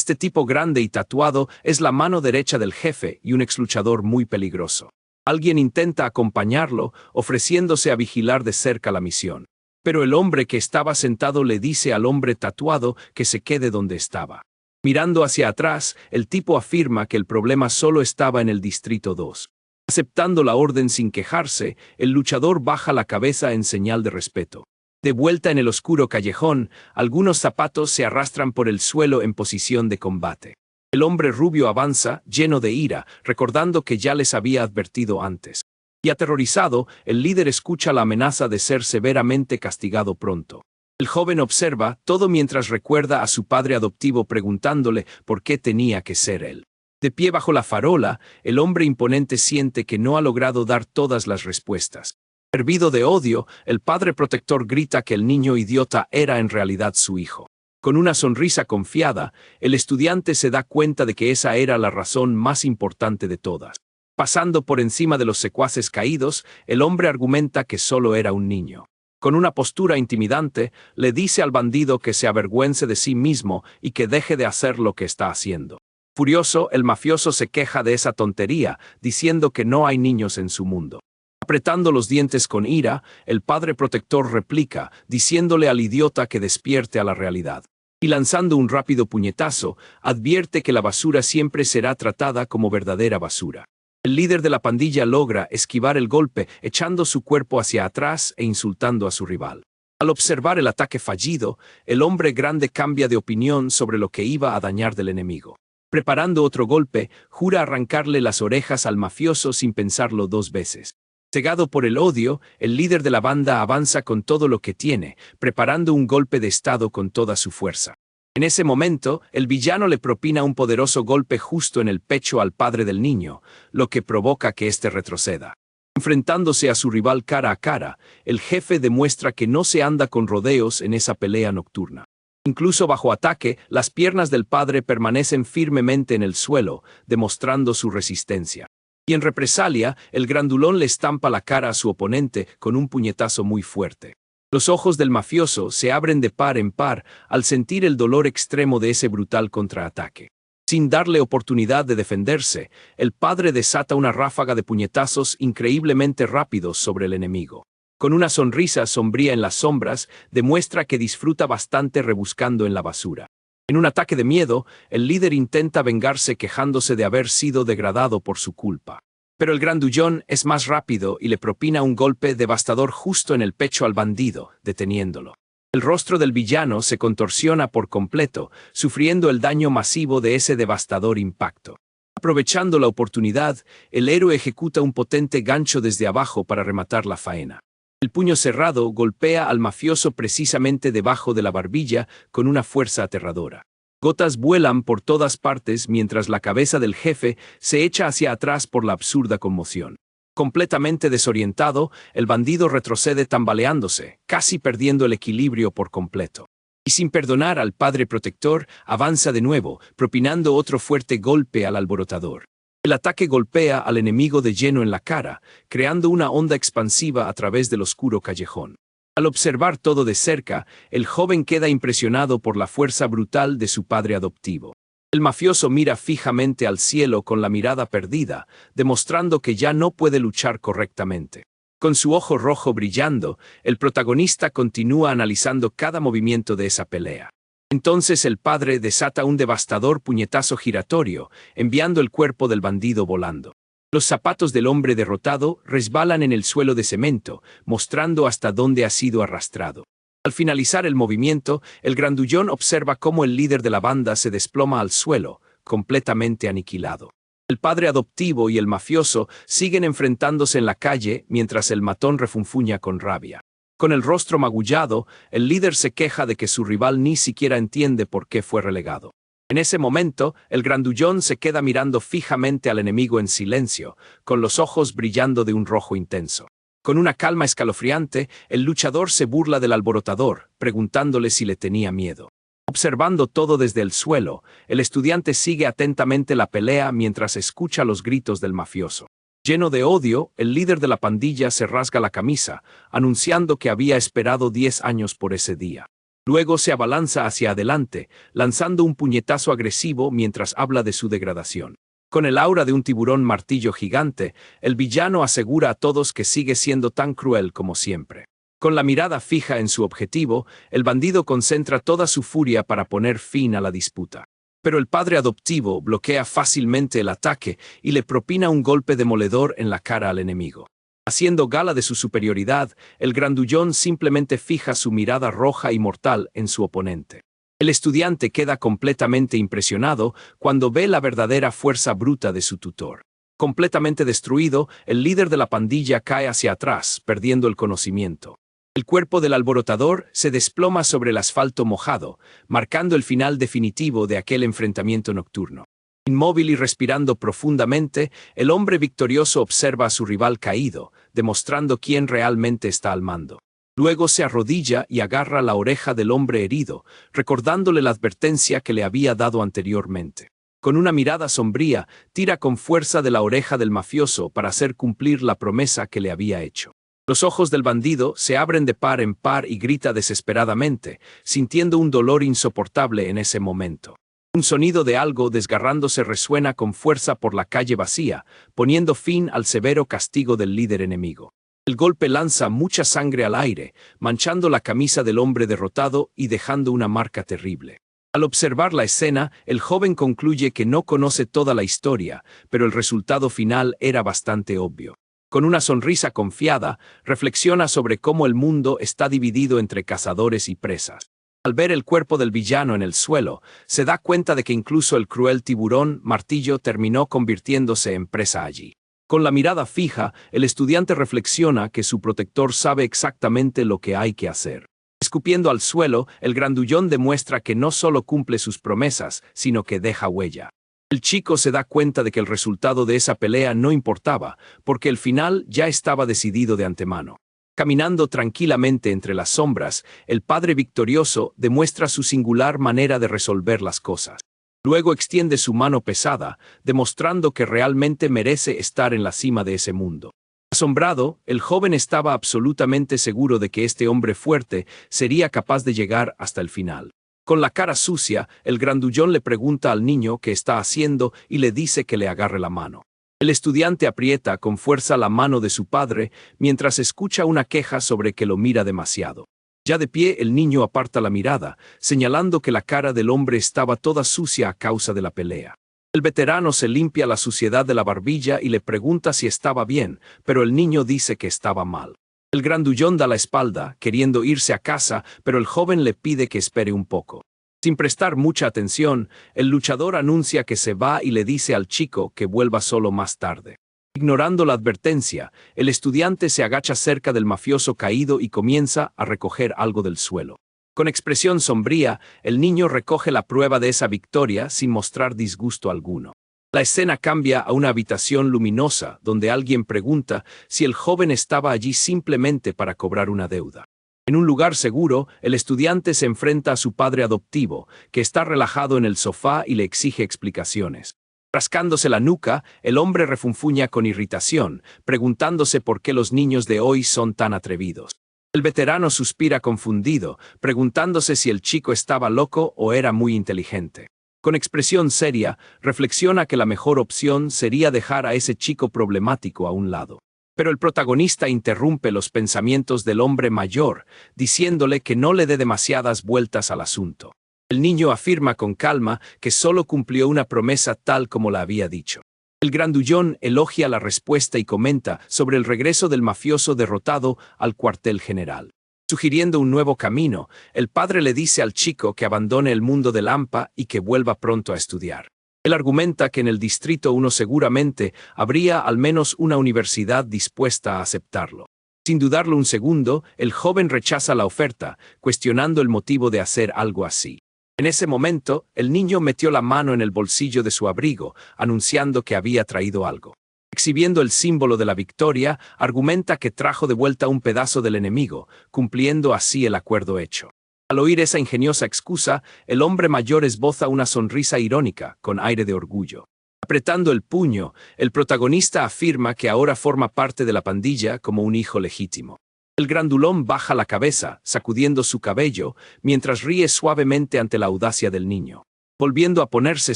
Este tipo grande y tatuado es la mano derecha del jefe y un exluchador muy peligroso. Alguien intenta acompañarlo, ofreciéndose a vigilar de cerca la misión. Pero el hombre que estaba sentado le dice al hombre tatuado que se quede donde estaba. Mirando hacia atrás, el tipo afirma que el problema solo estaba en el Distrito 2. Aceptando la orden sin quejarse, el luchador baja la cabeza en señal de respeto. De vuelta en el oscuro callejón, algunos zapatos se arrastran por el suelo en posición de combate. El hombre rubio avanza, lleno de ira, recordando que ya les había advertido antes. Y aterrorizado, el líder escucha la amenaza de ser severamente castigado pronto. El joven observa todo mientras recuerda a su padre adoptivo preguntándole por qué tenía que ser él. De pie bajo la farola, el hombre imponente siente que no ha logrado dar todas las respuestas. Hervido de odio, el padre protector grita que el niño idiota era en realidad su hijo. Con una sonrisa confiada, el estudiante se da cuenta de que esa era la razón más importante de todas. Pasando por encima de los secuaces caídos, el hombre argumenta que solo era un niño. Con una postura intimidante, le dice al bandido que se avergüence de sí mismo y que deje de hacer lo que está haciendo. Furioso, el mafioso se queja de esa tontería, diciendo que no hay niños en su mundo. Apretando los dientes con ira, el padre protector replica, diciéndole al idiota que despierte a la realidad. Y lanzando un rápido puñetazo, advierte que la basura siempre será tratada como verdadera basura. El líder de la pandilla logra esquivar el golpe, echando su cuerpo hacia atrás e insultando a su rival. Al observar el ataque fallido, el hombre grande cambia de opinión sobre lo que iba a dañar del enemigo. Preparando otro golpe, jura arrancarle las orejas al mafioso sin pensarlo dos veces. Cegado por el odio, el líder de la banda avanza con todo lo que tiene, preparando un golpe de estado con toda su fuerza. En ese momento, el villano le propina un poderoso golpe justo en el pecho al padre del niño, lo que provoca que éste retroceda. Enfrentándose a su rival cara a cara, el jefe demuestra que no se anda con rodeos en esa pelea nocturna. Incluso bajo ataque, las piernas del padre permanecen firmemente en el suelo, demostrando su resistencia. Y en represalia, el grandulón le estampa la cara a su oponente con un puñetazo muy fuerte. Los ojos del mafioso se abren de par en par al sentir el dolor extremo de ese brutal contraataque. Sin darle oportunidad de defenderse, el padre desata una ráfaga de puñetazos increíblemente rápidos sobre el enemigo. Con una sonrisa sombría en las sombras, demuestra que disfruta bastante rebuscando en la basura. En un ataque de miedo, el líder intenta vengarse quejándose de haber sido degradado por su culpa. Pero el grandullón es más rápido y le propina un golpe devastador justo en el pecho al bandido, deteniéndolo. El rostro del villano se contorsiona por completo, sufriendo el daño masivo de ese devastador impacto. Aprovechando la oportunidad, el héroe ejecuta un potente gancho desde abajo para rematar la faena. El puño cerrado golpea al mafioso precisamente debajo de la barbilla con una fuerza aterradora. Gotas vuelan por todas partes mientras la cabeza del jefe se echa hacia atrás por la absurda conmoción. Completamente desorientado, el bandido retrocede tambaleándose, casi perdiendo el equilibrio por completo. Y sin perdonar al padre protector, avanza de nuevo, propinando otro fuerte golpe al alborotador. El ataque golpea al enemigo de lleno en la cara, creando una onda expansiva a través del oscuro callejón. Al observar todo de cerca, el joven queda impresionado por la fuerza brutal de su padre adoptivo. El mafioso mira fijamente al cielo con la mirada perdida, demostrando que ya no puede luchar correctamente. Con su ojo rojo brillando, el protagonista continúa analizando cada movimiento de esa pelea. Entonces el padre desata un devastador puñetazo giratorio, enviando el cuerpo del bandido volando. Los zapatos del hombre derrotado resbalan en el suelo de cemento, mostrando hasta dónde ha sido arrastrado. Al finalizar el movimiento, el grandullón observa cómo el líder de la banda se desploma al suelo, completamente aniquilado. El padre adoptivo y el mafioso siguen enfrentándose en la calle mientras el matón refunfuña con rabia. Con el rostro magullado, el líder se queja de que su rival ni siquiera entiende por qué fue relegado. En ese momento, el grandullón se queda mirando fijamente al enemigo en silencio, con los ojos brillando de un rojo intenso. Con una calma escalofriante, el luchador se burla del alborotador, preguntándole si le tenía miedo. Observando todo desde el suelo, el estudiante sigue atentamente la pelea mientras escucha los gritos del mafioso. Lleno de odio, el líder de la pandilla se rasga la camisa, anunciando que había esperado 10 años por ese día. Luego se abalanza hacia adelante, lanzando un puñetazo agresivo mientras habla de su degradación. Con el aura de un tiburón martillo gigante, el villano asegura a todos que sigue siendo tan cruel como siempre. Con la mirada fija en su objetivo, el bandido concentra toda su furia para poner fin a la disputa. Pero el padre adoptivo bloquea fácilmente el ataque y le propina un golpe demoledor en la cara al enemigo. Haciendo gala de su superioridad, el grandullón simplemente fija su mirada roja y mortal en su oponente. El estudiante queda completamente impresionado cuando ve la verdadera fuerza bruta de su tutor. Completamente destruido, el líder de la pandilla cae hacia atrás, perdiendo el conocimiento. El cuerpo del alborotador se desploma sobre el asfalto mojado, marcando el final definitivo de aquel enfrentamiento nocturno. Inmóvil y respirando profundamente, el hombre victorioso observa a su rival caído, demostrando quién realmente está al mando. Luego se arrodilla y agarra la oreja del hombre herido, recordándole la advertencia que le había dado anteriormente. Con una mirada sombría, tira con fuerza de la oreja del mafioso para hacer cumplir la promesa que le había hecho. Los ojos del bandido se abren de par en par y grita desesperadamente, sintiendo un dolor insoportable en ese momento. Un sonido de algo desgarrándose resuena con fuerza por la calle vacía, poniendo fin al severo castigo del líder enemigo. El golpe lanza mucha sangre al aire, manchando la camisa del hombre derrotado y dejando una marca terrible. Al observar la escena, el joven concluye que no conoce toda la historia, pero el resultado final era bastante obvio. Con una sonrisa confiada, reflexiona sobre cómo el mundo está dividido entre cazadores y presas. Al ver el cuerpo del villano en el suelo, se da cuenta de que incluso el cruel tiburón martillo terminó convirtiéndose en presa allí. Con la mirada fija, el estudiante reflexiona que su protector sabe exactamente lo que hay que hacer. Escupiendo al suelo, el grandullón demuestra que no solo cumple sus promesas, sino que deja huella. El chico se da cuenta de que el resultado de esa pelea no importaba, porque el final ya estaba decidido de antemano. Caminando tranquilamente entre las sombras, el padre victorioso demuestra su singular manera de resolver las cosas. Luego extiende su mano pesada, demostrando que realmente merece estar en la cima de ese mundo. Asombrado, el joven estaba absolutamente seguro de que este hombre fuerte sería capaz de llegar hasta el final. Con la cara sucia, el grandullón le pregunta al niño qué está haciendo y le dice que le agarre la mano. El estudiante aprieta con fuerza la mano de su padre mientras escucha una queja sobre que lo mira demasiado. Ya de pie, el niño aparta la mirada, señalando que la cara del hombre estaba toda sucia a causa de la pelea. El veterano se limpia la suciedad de la barbilla y le pregunta si estaba bien, pero el niño dice que estaba mal. El grandullón da la espalda, queriendo irse a casa, pero el joven le pide que espere un poco. Sin prestar mucha atención, el luchador anuncia que se va y le dice al chico que vuelva solo más tarde. Ignorando la advertencia, el estudiante se agacha cerca del mafioso caído y comienza a recoger algo del suelo. Con expresión sombría, el niño recoge la prueba de esa victoria sin mostrar disgusto alguno. La escena cambia a una habitación luminosa donde alguien pregunta si el joven estaba allí simplemente para cobrar una deuda. En un lugar seguro, el estudiante se enfrenta a su padre adoptivo, que está relajado en el sofá y le exige explicaciones. Rascándose la nuca, el hombre refunfuña con irritación, preguntándose por qué los niños de hoy son tan atrevidos. El veterano suspira confundido, preguntándose si el chico estaba loco o era muy inteligente. Con expresión seria, reflexiona que la mejor opción sería dejar a ese chico problemático a un lado. Pero el protagonista interrumpe los pensamientos del hombre mayor, diciéndole que no le dé demasiadas vueltas al asunto. El niño afirma con calma que solo cumplió una promesa tal como la había dicho. El grandullón elogia la respuesta y comenta sobre el regreso del mafioso derrotado al cuartel general. Sugiriendo un nuevo camino, el padre le dice al chico que abandone el mundo del hampa y que vuelva pronto a estudiar. Él argumenta que en el Distrito 1 seguramente habría al menos una universidad dispuesta a aceptarlo. Sin dudarlo un segundo, el joven rechaza la oferta, cuestionando el motivo de hacer algo así. En ese momento, el niño metió la mano en el bolsillo de su abrigo, anunciando que había traído algo. Exhibiendo el símbolo de la victoria, argumenta que trajo de vuelta un pedazo del enemigo, cumpliendo así el acuerdo hecho. Al oír esa ingeniosa excusa, el hombre mayor esboza una sonrisa irónica, con aire de orgullo. Apretando el puño, el protagonista afirma que ahora forma parte de la pandilla como un hijo legítimo. El grandulón baja la cabeza, sacudiendo su cabello, mientras ríe suavemente ante la audacia del niño. Volviendo a ponerse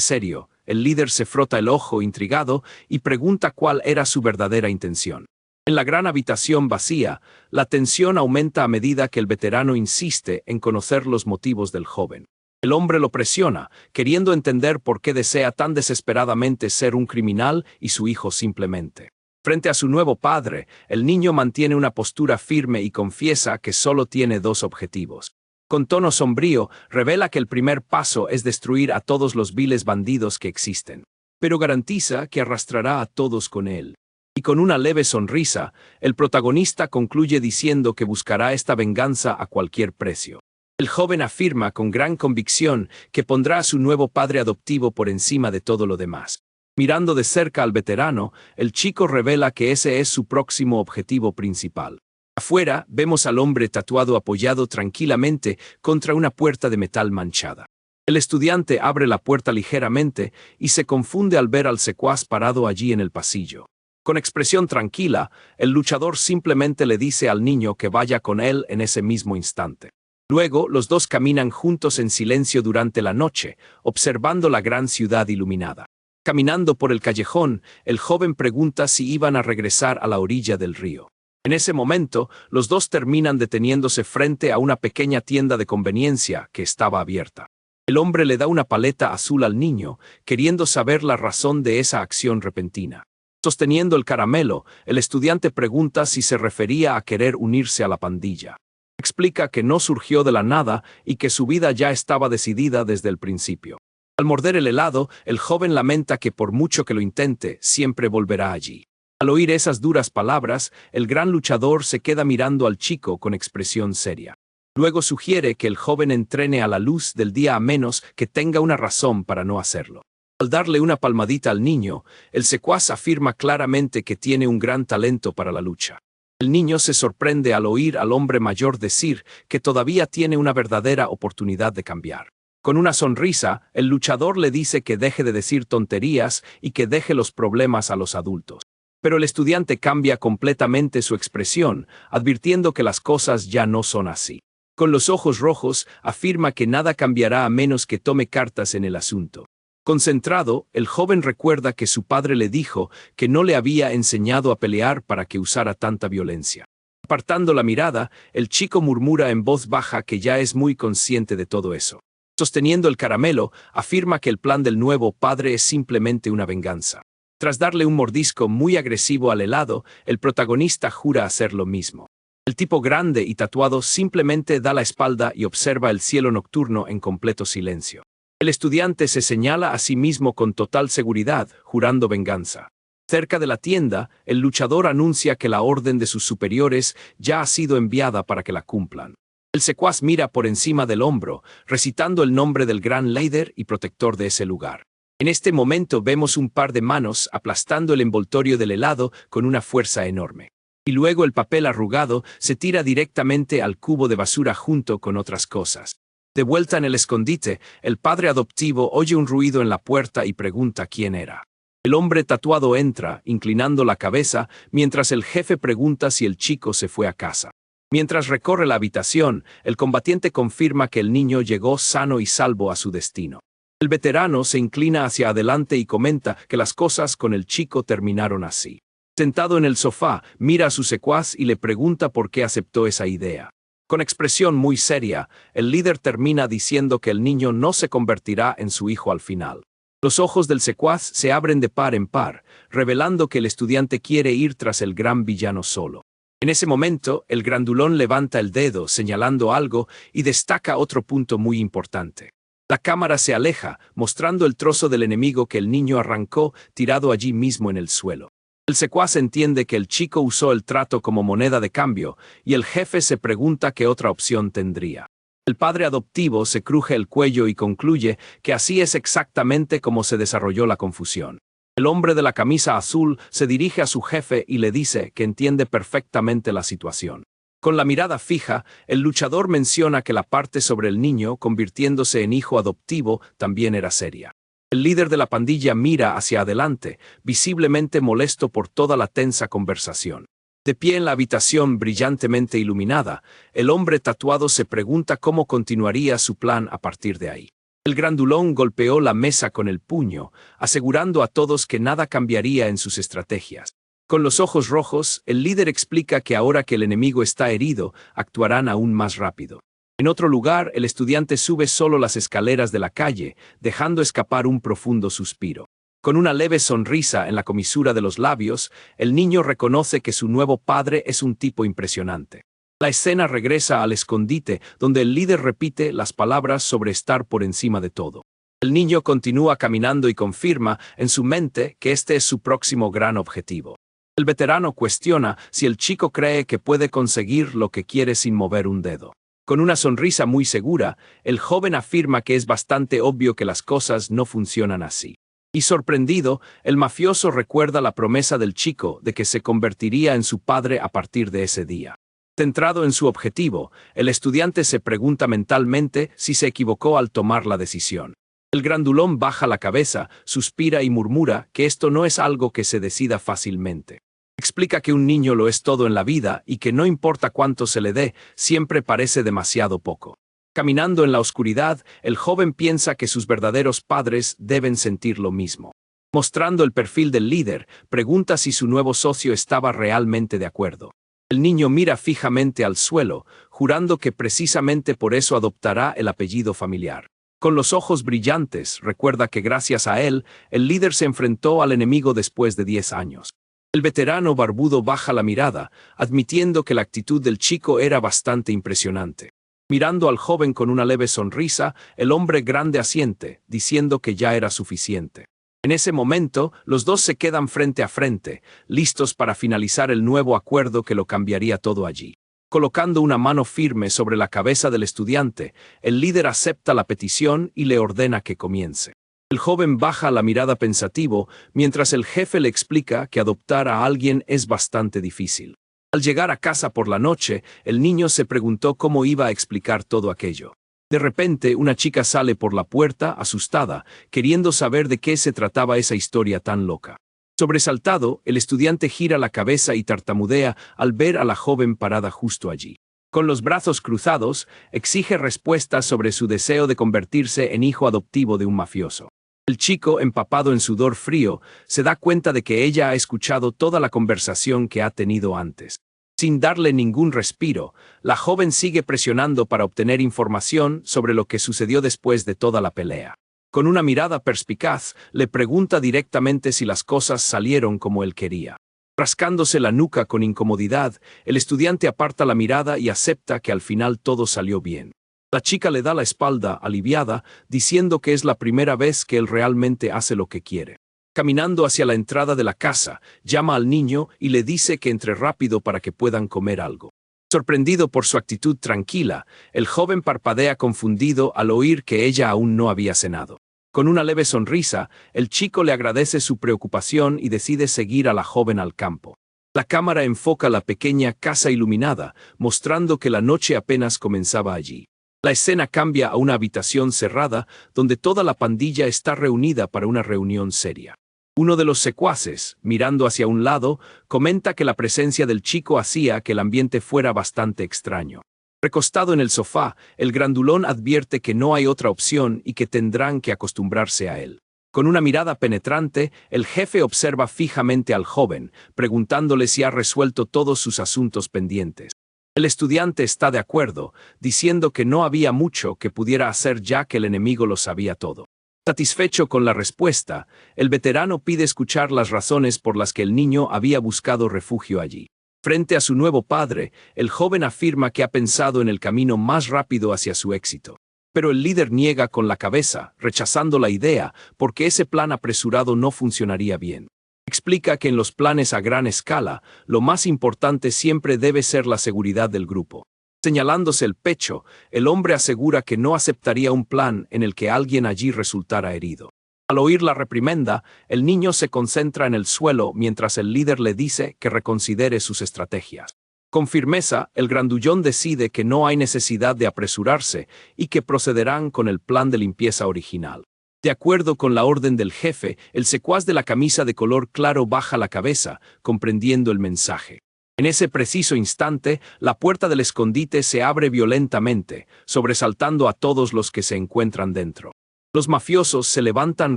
serio, el líder se frota el ojo intrigado y pregunta cuál era su verdadera intención. En la gran habitación vacía, la tensión aumenta a medida que el veterano insiste en conocer los motivos del joven. El hombre lo presiona, queriendo entender por qué desea tan desesperadamente ser un criminal y su hijo simplemente. Frente a su nuevo padre, el niño mantiene una postura firme y confiesa que solo tiene dos objetivos. Con tono sombrío, revela que el primer paso es destruir a todos los viles bandidos que existen, pero garantiza que arrastrará a todos con él. Y con una leve sonrisa, el protagonista concluye diciendo que buscará esta venganza a cualquier precio. El joven afirma con gran convicción que pondrá a su nuevo padre adoptivo por encima de todo lo demás. Mirando de cerca al veterano, el chico revela que ese es su próximo objetivo principal. Afuera, vemos al hombre tatuado apoyado tranquilamente contra una puerta de metal manchada. El estudiante abre la puerta ligeramente y se confunde al ver al secuaz parado allí en el pasillo. Con expresión tranquila, el luchador simplemente le dice al niño que vaya con él en ese mismo instante. Luego, los dos caminan juntos en silencio durante la noche, observando la gran ciudad iluminada. Caminando por el callejón, el joven pregunta si iban a regresar a la orilla del río. En ese momento, los dos terminan deteniéndose frente a una pequeña tienda de conveniencia que estaba abierta. El hombre le da una paleta azul al niño, queriendo saber la razón de esa acción repentina. Sosteniendo el caramelo, el estudiante pregunta si se refería a querer unirse a la pandilla. Explica que no surgió de la nada y que su vida ya estaba decidida desde el principio. Al morder el helado, el joven lamenta que por mucho que lo intente, siempre volverá allí. Al oír esas duras palabras, el gran luchador se queda mirando al chico con expresión seria. Luego sugiere que el joven entrene a la luz del día a menos que tenga una razón para no hacerlo. Al darle una palmadita al niño, el secuaz afirma claramente que tiene un gran talento para la lucha. El niño se sorprende al oír al hombre mayor decir que todavía tiene una verdadera oportunidad de cambiar. Con una sonrisa, el luchador le dice que deje de decir tonterías y que deje los problemas a los adultos. Pero el estudiante cambia completamente su expresión, advirtiendo que las cosas ya no son así. Con los ojos rojos, afirma que nada cambiará a menos que tome cartas en el asunto. Concentrado, el joven recuerda que su padre le dijo que no le había enseñado a pelear para que usara tanta violencia. Apartando la mirada, el chico murmura en voz baja que ya es muy consciente de todo eso. Sosteniendo el caramelo, afirma que el plan del nuevo padre es simplemente una venganza. Tras darle un mordisco muy agresivo al helado, el protagonista jura hacer lo mismo. El tipo grande y tatuado simplemente da la espalda y observa el cielo nocturno en completo silencio. El estudiante se señala a sí mismo con total seguridad, jurando venganza. Cerca de la tienda, el luchador anuncia que la orden de sus superiores ya ha sido enviada para que la cumplan. El secuaz mira por encima del hombro, recitando el nombre del gran líder y protector de ese lugar. En este momento vemos un par de manos aplastando el envoltorio del helado con una fuerza enorme. Y luego el papel arrugado se tira directamente al cubo de basura junto con otras cosas. De vuelta en el escondite, el padre adoptivo oye un ruido en la puerta y pregunta quién era. El hombre tatuado entra, inclinando la cabeza, mientras el jefe pregunta si el chico se fue a casa. Mientras recorre la habitación, el combatiente confirma que el niño llegó sano y salvo a su destino. El veterano se inclina hacia adelante y comenta que las cosas con el chico terminaron así. Sentado en el sofá, mira a su secuaz y le pregunta por qué aceptó esa idea. Con expresión muy seria, el líder termina diciendo que el niño no se convertirá en su hijo al final. Los ojos del secuaz se abren de par en par, revelando que el estudiante quiere ir tras el gran villano solo. En ese momento, el grandulón levanta el dedo señalando algo y destaca otro punto muy importante. La cámara se aleja, mostrando el trozo del enemigo que el niño arrancó, tirado allí mismo en el suelo. El secuaz entiende que el chico usó el trato como moneda de cambio, y el jefe se pregunta qué otra opción tendría. El padre adoptivo se cruje el cuello y concluye que así es exactamente como se desarrolló la confusión. El hombre de la camisa azul se dirige a su jefe y le dice que entiende perfectamente la situación. Con la mirada fija, el luchador menciona que la parte sobre el niño convirtiéndose en hijo adoptivo también era seria. El líder de la pandilla mira hacia adelante, visiblemente molesto por toda la tensa conversación. De pie en la habitación brillantemente iluminada, el hombre tatuado se pregunta cómo continuaría su plan a partir de ahí. El grandulón golpeó la mesa con el puño, asegurando a todos que nada cambiaría en sus estrategias. Con los ojos rojos, el líder explica que ahora que el enemigo está herido, actuarán aún más rápido. En otro lugar, el estudiante sube solo las escaleras de la calle, dejando escapar un profundo suspiro. Con una leve sonrisa en la comisura de los labios, el niño reconoce que su nuevo padre es un tipo impresionante. La escena regresa al escondite, donde el líder repite las palabras sobre estar por encima de todo. El niño continúa caminando y confirma en su mente que este es su próximo gran objetivo. El veterano cuestiona si el chico cree que puede conseguir lo que quiere sin mover un dedo. Con una sonrisa muy segura, el joven afirma que es bastante obvio que las cosas no funcionan así. Y sorprendido, el mafioso recuerda la promesa del chico de que se convertiría en su padre a partir de ese día. Centrado en su objetivo, el estudiante se pregunta mentalmente si se equivocó al tomar la decisión. El grandulón baja la cabeza, suspira y murmura que esto no es algo que se decida fácilmente. Explica que un niño lo es todo en la vida y que no importa cuánto se le dé, siempre parece demasiado poco. Caminando en la oscuridad, el joven piensa que sus verdaderos padres deben sentir lo mismo. Mostrando el perfil del líder, pregunta si su nuevo socio estaba realmente de acuerdo. El niño mira fijamente al suelo, jurando que precisamente por eso adoptará el apellido familiar. Con los ojos brillantes, recuerda que gracias a él, el líder se enfrentó al enemigo después de 10 años. El veterano barbudo baja la mirada, admitiendo que la actitud del chico era bastante impresionante. Mirando al joven con una leve sonrisa, el hombre grande asiente, diciendo que ya era suficiente. En ese momento, los dos se quedan frente a frente, listos para finalizar el nuevo acuerdo que lo cambiaría todo allí. Colocando una mano firme sobre la cabeza del estudiante, el líder acepta la petición y le ordena que comience. El joven baja la mirada pensativo, mientras el jefe le explica que adoptar a alguien es bastante difícil. Al llegar a casa por la noche, el niño se preguntó cómo iba a explicar todo aquello. De repente, una chica sale por la puerta, asustada, queriendo saber de qué se trataba esa historia tan loca. Sobresaltado, el estudiante gira la cabeza y tartamudea al ver a la joven parada justo allí. Con los brazos cruzados, exige respuestas sobre su deseo de convertirse en hijo adoptivo de un mafioso. El chico, empapado en sudor frío, se da cuenta de que ella ha escuchado toda la conversación que ha tenido antes. Sin darle ningún respiro, la joven sigue presionando para obtener información sobre lo que sucedió después de toda la pelea. Con una mirada perspicaz, le pregunta directamente si las cosas salieron como él quería. Rascándose la nuca con incomodidad, el estudiante aparta la mirada y acepta que al final todo salió bien. La chica le da la espalda, aliviada, diciendo que es la primera vez que él realmente hace lo que quiere. Caminando hacia la entrada de la casa, llama al niño y le dice que entre rápido para que puedan comer algo. Sorprendido por su actitud tranquila, el joven parpadea confundido al oír que ella aún no había cenado. Con una leve sonrisa, el chico le agradece su preocupación y decide seguir a la joven al campo. La cámara enfoca la pequeña casa iluminada, mostrando que la noche apenas comenzaba allí. La escena cambia a una habitación cerrada, donde toda la pandilla está reunida para una reunión seria. Uno de los secuaces, mirando hacia un lado, comenta que la presencia del chico hacía que el ambiente fuera bastante extraño. Recostado en el sofá, el grandulón advierte que no hay otra opción y que tendrán que acostumbrarse a él. Con una mirada penetrante, el jefe observa fijamente al joven, preguntándole si ha resuelto todos sus asuntos pendientes. El estudiante está de acuerdo, diciendo que no había mucho que pudiera hacer ya que el enemigo lo sabía todo. Satisfecho con la respuesta, el veterano pide escuchar las razones por las que el niño había buscado refugio allí. Frente a su nuevo padre, el joven afirma que ha pensado en el camino más rápido hacia su éxito. Pero el líder niega con la cabeza, rechazando la idea, porque ese plan apresurado no funcionaría bien. Explica que en los planes a gran escala, lo más importante siempre debe ser la seguridad del grupo. Señalándose el pecho, el hombre asegura que no aceptaría un plan en el que alguien allí resultara herido. Al oír la reprimenda, el niño se concentra en el suelo mientras el líder le dice que reconsidere sus estrategias. Con firmeza, el grandullón decide que no hay necesidad de apresurarse y que procederán con el plan de limpieza original. De acuerdo con la orden del jefe, el secuaz de la camisa de color claro baja la cabeza, comprendiendo el mensaje. En ese preciso instante, la puerta del escondite se abre violentamente, sobresaltando a todos los que se encuentran dentro. Los mafiosos se levantan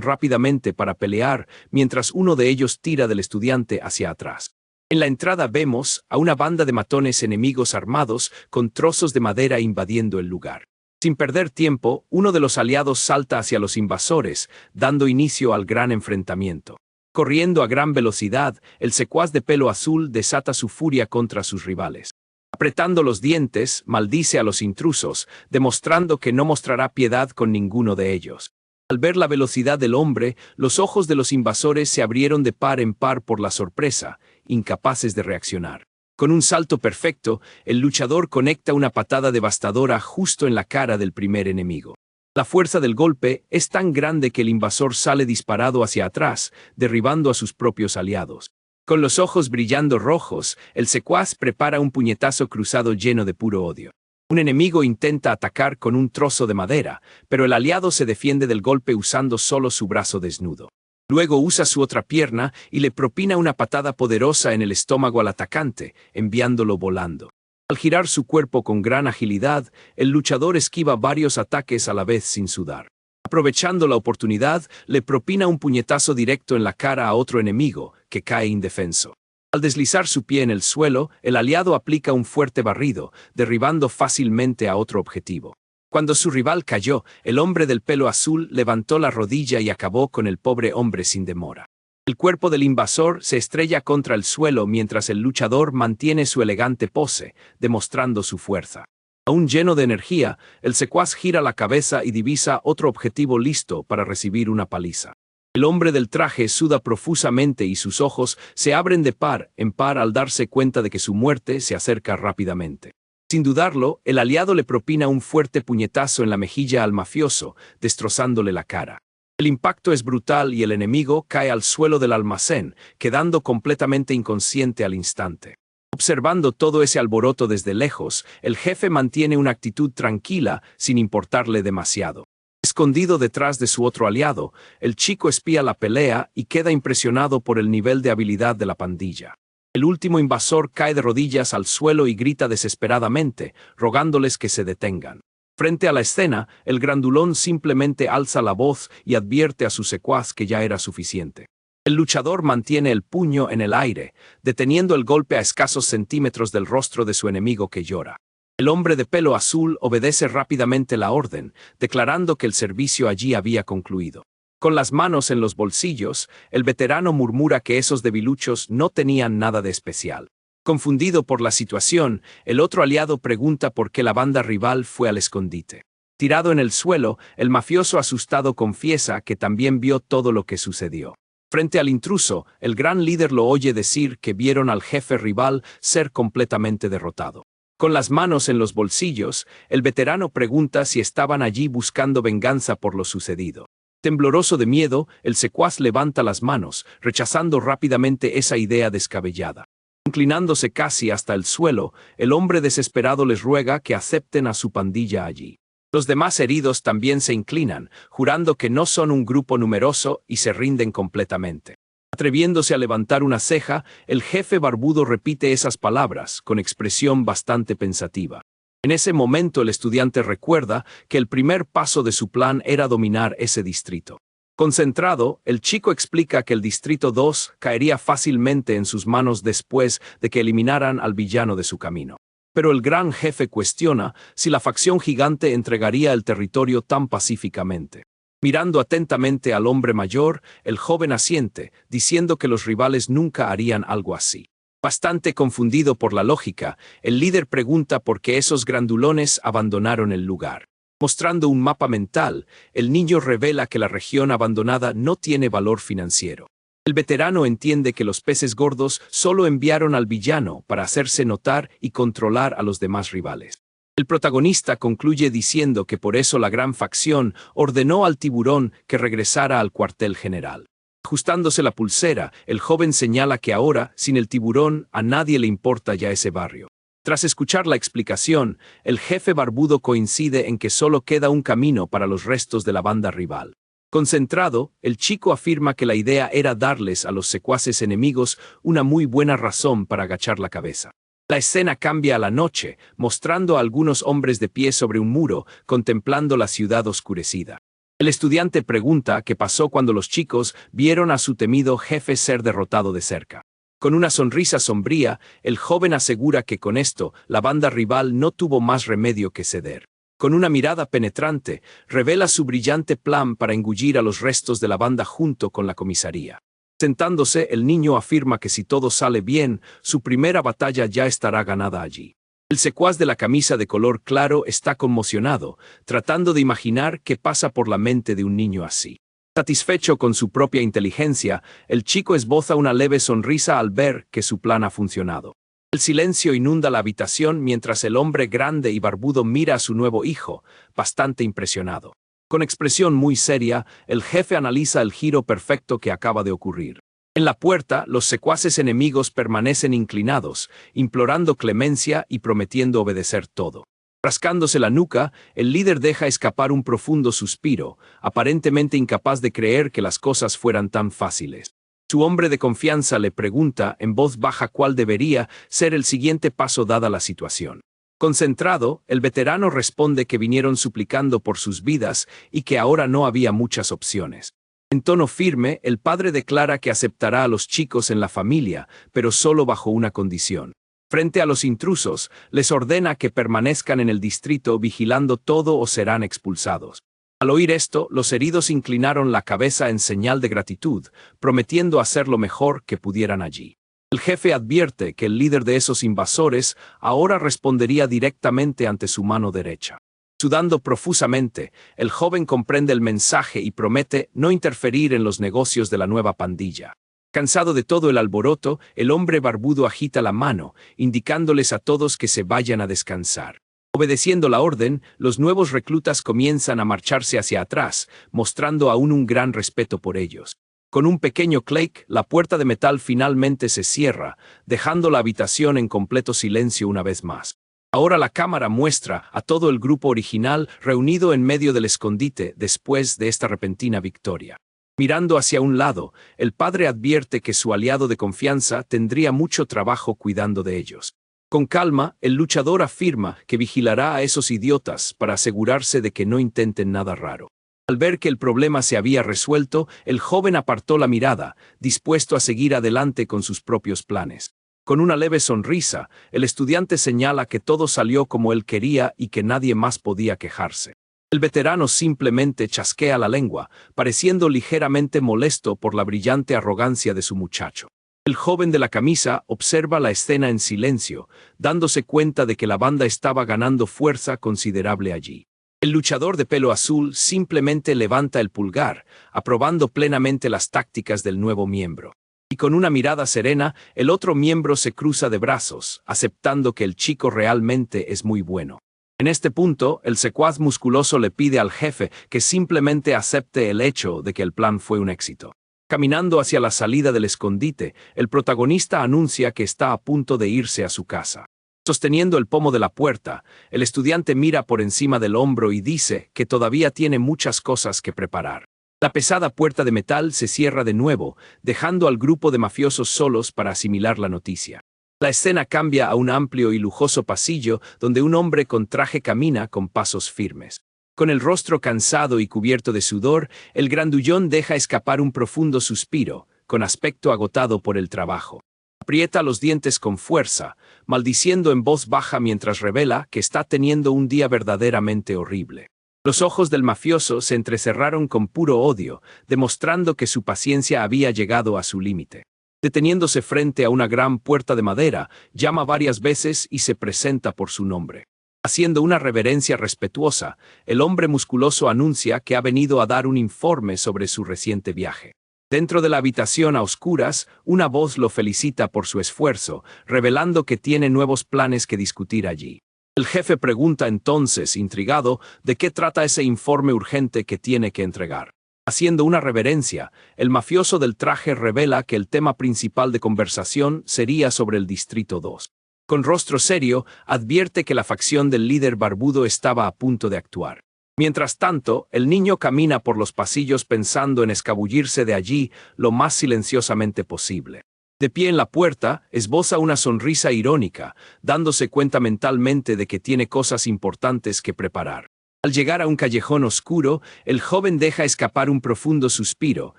rápidamente para pelear, mientras uno de ellos tira del estudiante hacia atrás. En la entrada vemos a una banda de matones enemigos armados con trozos de madera invadiendo el lugar. Sin perder tiempo, uno de los aliados salta hacia los invasores, dando inicio al gran enfrentamiento. Corriendo a gran velocidad, el secuaz de pelo azul desata su furia contra sus rivales. Apretando los dientes, maldice a los intrusos, demostrando que no mostrará piedad con ninguno de ellos. Al ver la velocidad del hombre, los ojos de los invasores se abrieron de par en par por la sorpresa, incapaces de reaccionar. Con un salto perfecto, el luchador conecta una patada devastadora justo en la cara del primer enemigo. La fuerza del golpe es tan grande que el invasor sale disparado hacia atrás, derribando a sus propios aliados. Con los ojos brillando rojos, el secuaz prepara un puñetazo cruzado lleno de puro odio. Un enemigo intenta atacar con un trozo de madera, pero el aliado se defiende del golpe usando solo su brazo desnudo. Luego usa su otra pierna y le propina una patada poderosa en el estómago al atacante, enviándolo volando. Al girar su cuerpo con gran agilidad, el luchador esquiva varios ataques a la vez sin sudar. Aprovechando la oportunidad, le propina un puñetazo directo en la cara a otro enemigo, que cae indefenso. Al deslizar su pie en el suelo, el aliado aplica un fuerte barrido, derribando fácilmente a otro objetivo. Cuando su rival cayó, el hombre del pelo azul levantó la rodilla y acabó con el pobre hombre sin demora. El cuerpo del invasor se estrella contra el suelo mientras el luchador mantiene su elegante pose, demostrando su fuerza. Aún lleno de energía, el secuaz gira la cabeza y divisa otro objetivo listo para recibir una paliza. El hombre del traje suda profusamente y sus ojos se abren de par en par al darse cuenta de que su muerte se acerca rápidamente. Sin dudarlo, el aliado le propina un fuerte puñetazo en la mejilla al mafioso, destrozándole la cara. El impacto es brutal y el enemigo cae al suelo del almacén, quedando completamente inconsciente al instante. Observando todo ese alboroto desde lejos, el jefe mantiene una actitud tranquila, sin importarle demasiado. Escondido detrás de su otro aliado, el chico espía la pelea y queda impresionado por el nivel de habilidad de la pandilla. El último invasor cae de rodillas al suelo y grita desesperadamente, rogándoles que se detengan. Frente a la escena, el grandulón simplemente alza la voz y advierte a su secuaz que ya era suficiente. El luchador mantiene el puño en el aire, deteniendo el golpe a escasos centímetros del rostro de su enemigo que llora. El hombre de pelo azul obedece rápidamente la orden, declarando que el servicio allí había concluido. Con las manos en los bolsillos, el veterano murmura que esos debiluchos no tenían nada de especial. Confundido por la situación, el otro aliado pregunta por qué la banda rival fue al escondite. Tirado en el suelo, el mafioso asustado confiesa que también vio todo lo que sucedió. Frente al intruso, el gran líder lo oye decir que vieron al jefe rival ser completamente derrotado. Con las manos en los bolsillos, el veterano pregunta si estaban allí buscando venganza por lo sucedido. Tembloroso de miedo, el secuaz levanta las manos, rechazando rápidamente esa idea descabellada. Inclinándose casi hasta el suelo, el hombre desesperado les ruega que acepten a su pandilla allí. Los demás heridos también se inclinan, jurando que no son un grupo numeroso y se rinden completamente. Atreviéndose a levantar una ceja, el jefe barbudo repite esas palabras, con expresión bastante pensativa. En ese momento el estudiante recuerda que el primer paso de su plan era dominar ese distrito. Concentrado, el chico explica que el Distrito 2 caería fácilmente en sus manos después de que eliminaran al villano de su camino. Pero el gran jefe cuestiona si la facción gigante entregaría el territorio tan pacíficamente. Mirando atentamente al hombre mayor, el joven asiente, diciendo que los rivales nunca harían algo así. Bastante confundido por la lógica, el líder pregunta por qué esos grandulones abandonaron el lugar. Mostrando un mapa mental, el niño revela que la región abandonada no tiene valor financiero. El veterano entiende que los peces gordos solo enviaron al villano para hacerse notar y controlar a los demás rivales. El protagonista concluye diciendo que por eso la gran facción ordenó al tiburón que regresara al cuartel general. Ajustándose la pulsera, el joven señala que ahora, sin el tiburón, a nadie le importa ya ese barrio. Tras escuchar la explicación, el jefe barbudo coincide en que solo queda un camino para los restos de la banda rival. Concentrado, el chico afirma que la idea era darles a los secuaces enemigos una muy buena razón para agachar la cabeza. La escena cambia a la noche, mostrando a algunos hombres de pie sobre un muro, contemplando la ciudad oscurecida. El estudiante pregunta qué pasó cuando los chicos vieron a su temido jefe ser derrotado de cerca. Con una sonrisa sombría, el joven asegura que con esto, la banda rival no tuvo más remedio que ceder. Con una mirada penetrante, revela su brillante plan para engullir a los restos de la banda junto con la comisaría. Sentándose, el niño afirma que si todo sale bien, su primera batalla ya estará ganada allí. El secuaz de la camisa de color claro está conmocionado, tratando de imaginar qué pasa por la mente de un niño así. Satisfecho con su propia inteligencia, el chico esboza una leve sonrisa al ver que su plan ha funcionado. El silencio inunda la habitación mientras el hombre grande y barbudo mira a su nuevo hijo, bastante impresionado. Con expresión muy seria, el jefe analiza el giro perfecto que acaba de ocurrir. En la puerta, los secuaces enemigos permanecen inclinados, implorando clemencia y prometiendo obedecer todo. Rascándose la nuca, el líder deja escapar un profundo suspiro, aparentemente incapaz de creer que las cosas fueran tan fáciles. Su hombre de confianza le pregunta en voz baja cuál debería ser el siguiente paso dada la situación. Concentrado, el veterano responde que vinieron suplicando por sus vidas y que ahora no había muchas opciones. En tono firme, el padre declara que aceptará a los chicos en la familia, pero solo bajo una condición. Frente a los intrusos, les ordena que permanezcan en el distrito vigilando todo o serán expulsados. Al oír esto, los heridos inclinaron la cabeza en señal de gratitud, prometiendo hacer lo mejor que pudieran allí. El jefe advierte que el líder de esos invasores ahora respondería directamente ante su mano derecha. Sudando profusamente, el joven comprende el mensaje y promete no interferir en los negocios de la nueva pandilla. Cansado de todo el alboroto, el hombre barbudo agita la mano, indicándoles a todos que se vayan a descansar. Obedeciendo la orden, los nuevos reclutas comienzan a marcharse hacia atrás, mostrando aún un gran respeto por ellos. Con un pequeño clic, la puerta de metal finalmente se cierra, dejando la habitación en completo silencio una vez más. Ahora la cámara muestra a todo el grupo original reunido en medio del escondite después de esta repentina victoria. Mirando hacia un lado, el padre advierte que su aliado de confianza tendría mucho trabajo cuidando de ellos. Con calma, el luchador afirma que vigilará a esos idiotas para asegurarse de que no intenten nada raro. Al ver que el problema se había resuelto, el joven apartó la mirada, dispuesto a seguir adelante con sus propios planes. Con una leve sonrisa, el estudiante señala que todo salió como él quería y que nadie más podía quejarse. El veterano simplemente chasquea la lengua, pareciendo ligeramente molesto por la brillante arrogancia de su muchacho. El joven de la camisa observa la escena en silencio, dándose cuenta de que la banda estaba ganando fuerza considerable allí. El luchador de pelo azul simplemente levanta el pulgar, aprobando plenamente las tácticas del nuevo miembro. Y con una mirada serena, el otro miembro se cruza de brazos, aceptando que el chico realmente es muy bueno. En este punto, el secuaz musculoso le pide al jefe que simplemente acepte el hecho de que el plan fue un éxito. Caminando hacia la salida del escondite, el protagonista anuncia que está a punto de irse a su casa. Sosteniendo el pomo de la puerta, el estudiante mira por encima del hombro y dice que todavía tiene muchas cosas que preparar. La pesada puerta de metal se cierra de nuevo, dejando al grupo de mafiosos solos para asimilar la noticia. La escena cambia a un amplio y lujoso pasillo donde un hombre con traje camina con pasos firmes. Con el rostro cansado y cubierto de sudor, el grandullón deja escapar un profundo suspiro, con aspecto agotado por el trabajo. Aprieta los dientes con fuerza, maldiciendo en voz baja mientras revela que está teniendo un día verdaderamente horrible. Los ojos del mafioso se entrecerraron con puro odio, demostrando que su paciencia había llegado a su límite. Deteniéndose frente a una gran puerta de madera, llama varias veces y se presenta por su nombre. Haciendo una reverencia respetuosa, el hombre musculoso anuncia que ha venido a dar un informe sobre su reciente viaje. Dentro de la habitación a oscuras, una voz lo felicita por su esfuerzo, revelando que tiene nuevos planes que discutir allí. El jefe pregunta entonces, intrigado, de qué trata ese informe urgente que tiene que entregar. Haciendo una reverencia, el mafioso del traje revela que el tema principal de conversación sería sobre el Distrito 2. Con rostro serio, advierte que la facción del líder barbudo estaba a punto de actuar. Mientras tanto, el niño camina por los pasillos pensando en escabullirse de allí lo más silenciosamente posible. De pie en la puerta, esboza una sonrisa irónica, dándose cuenta mentalmente de que tiene cosas importantes que preparar. Al llegar a un callejón oscuro, el joven deja escapar un profundo suspiro,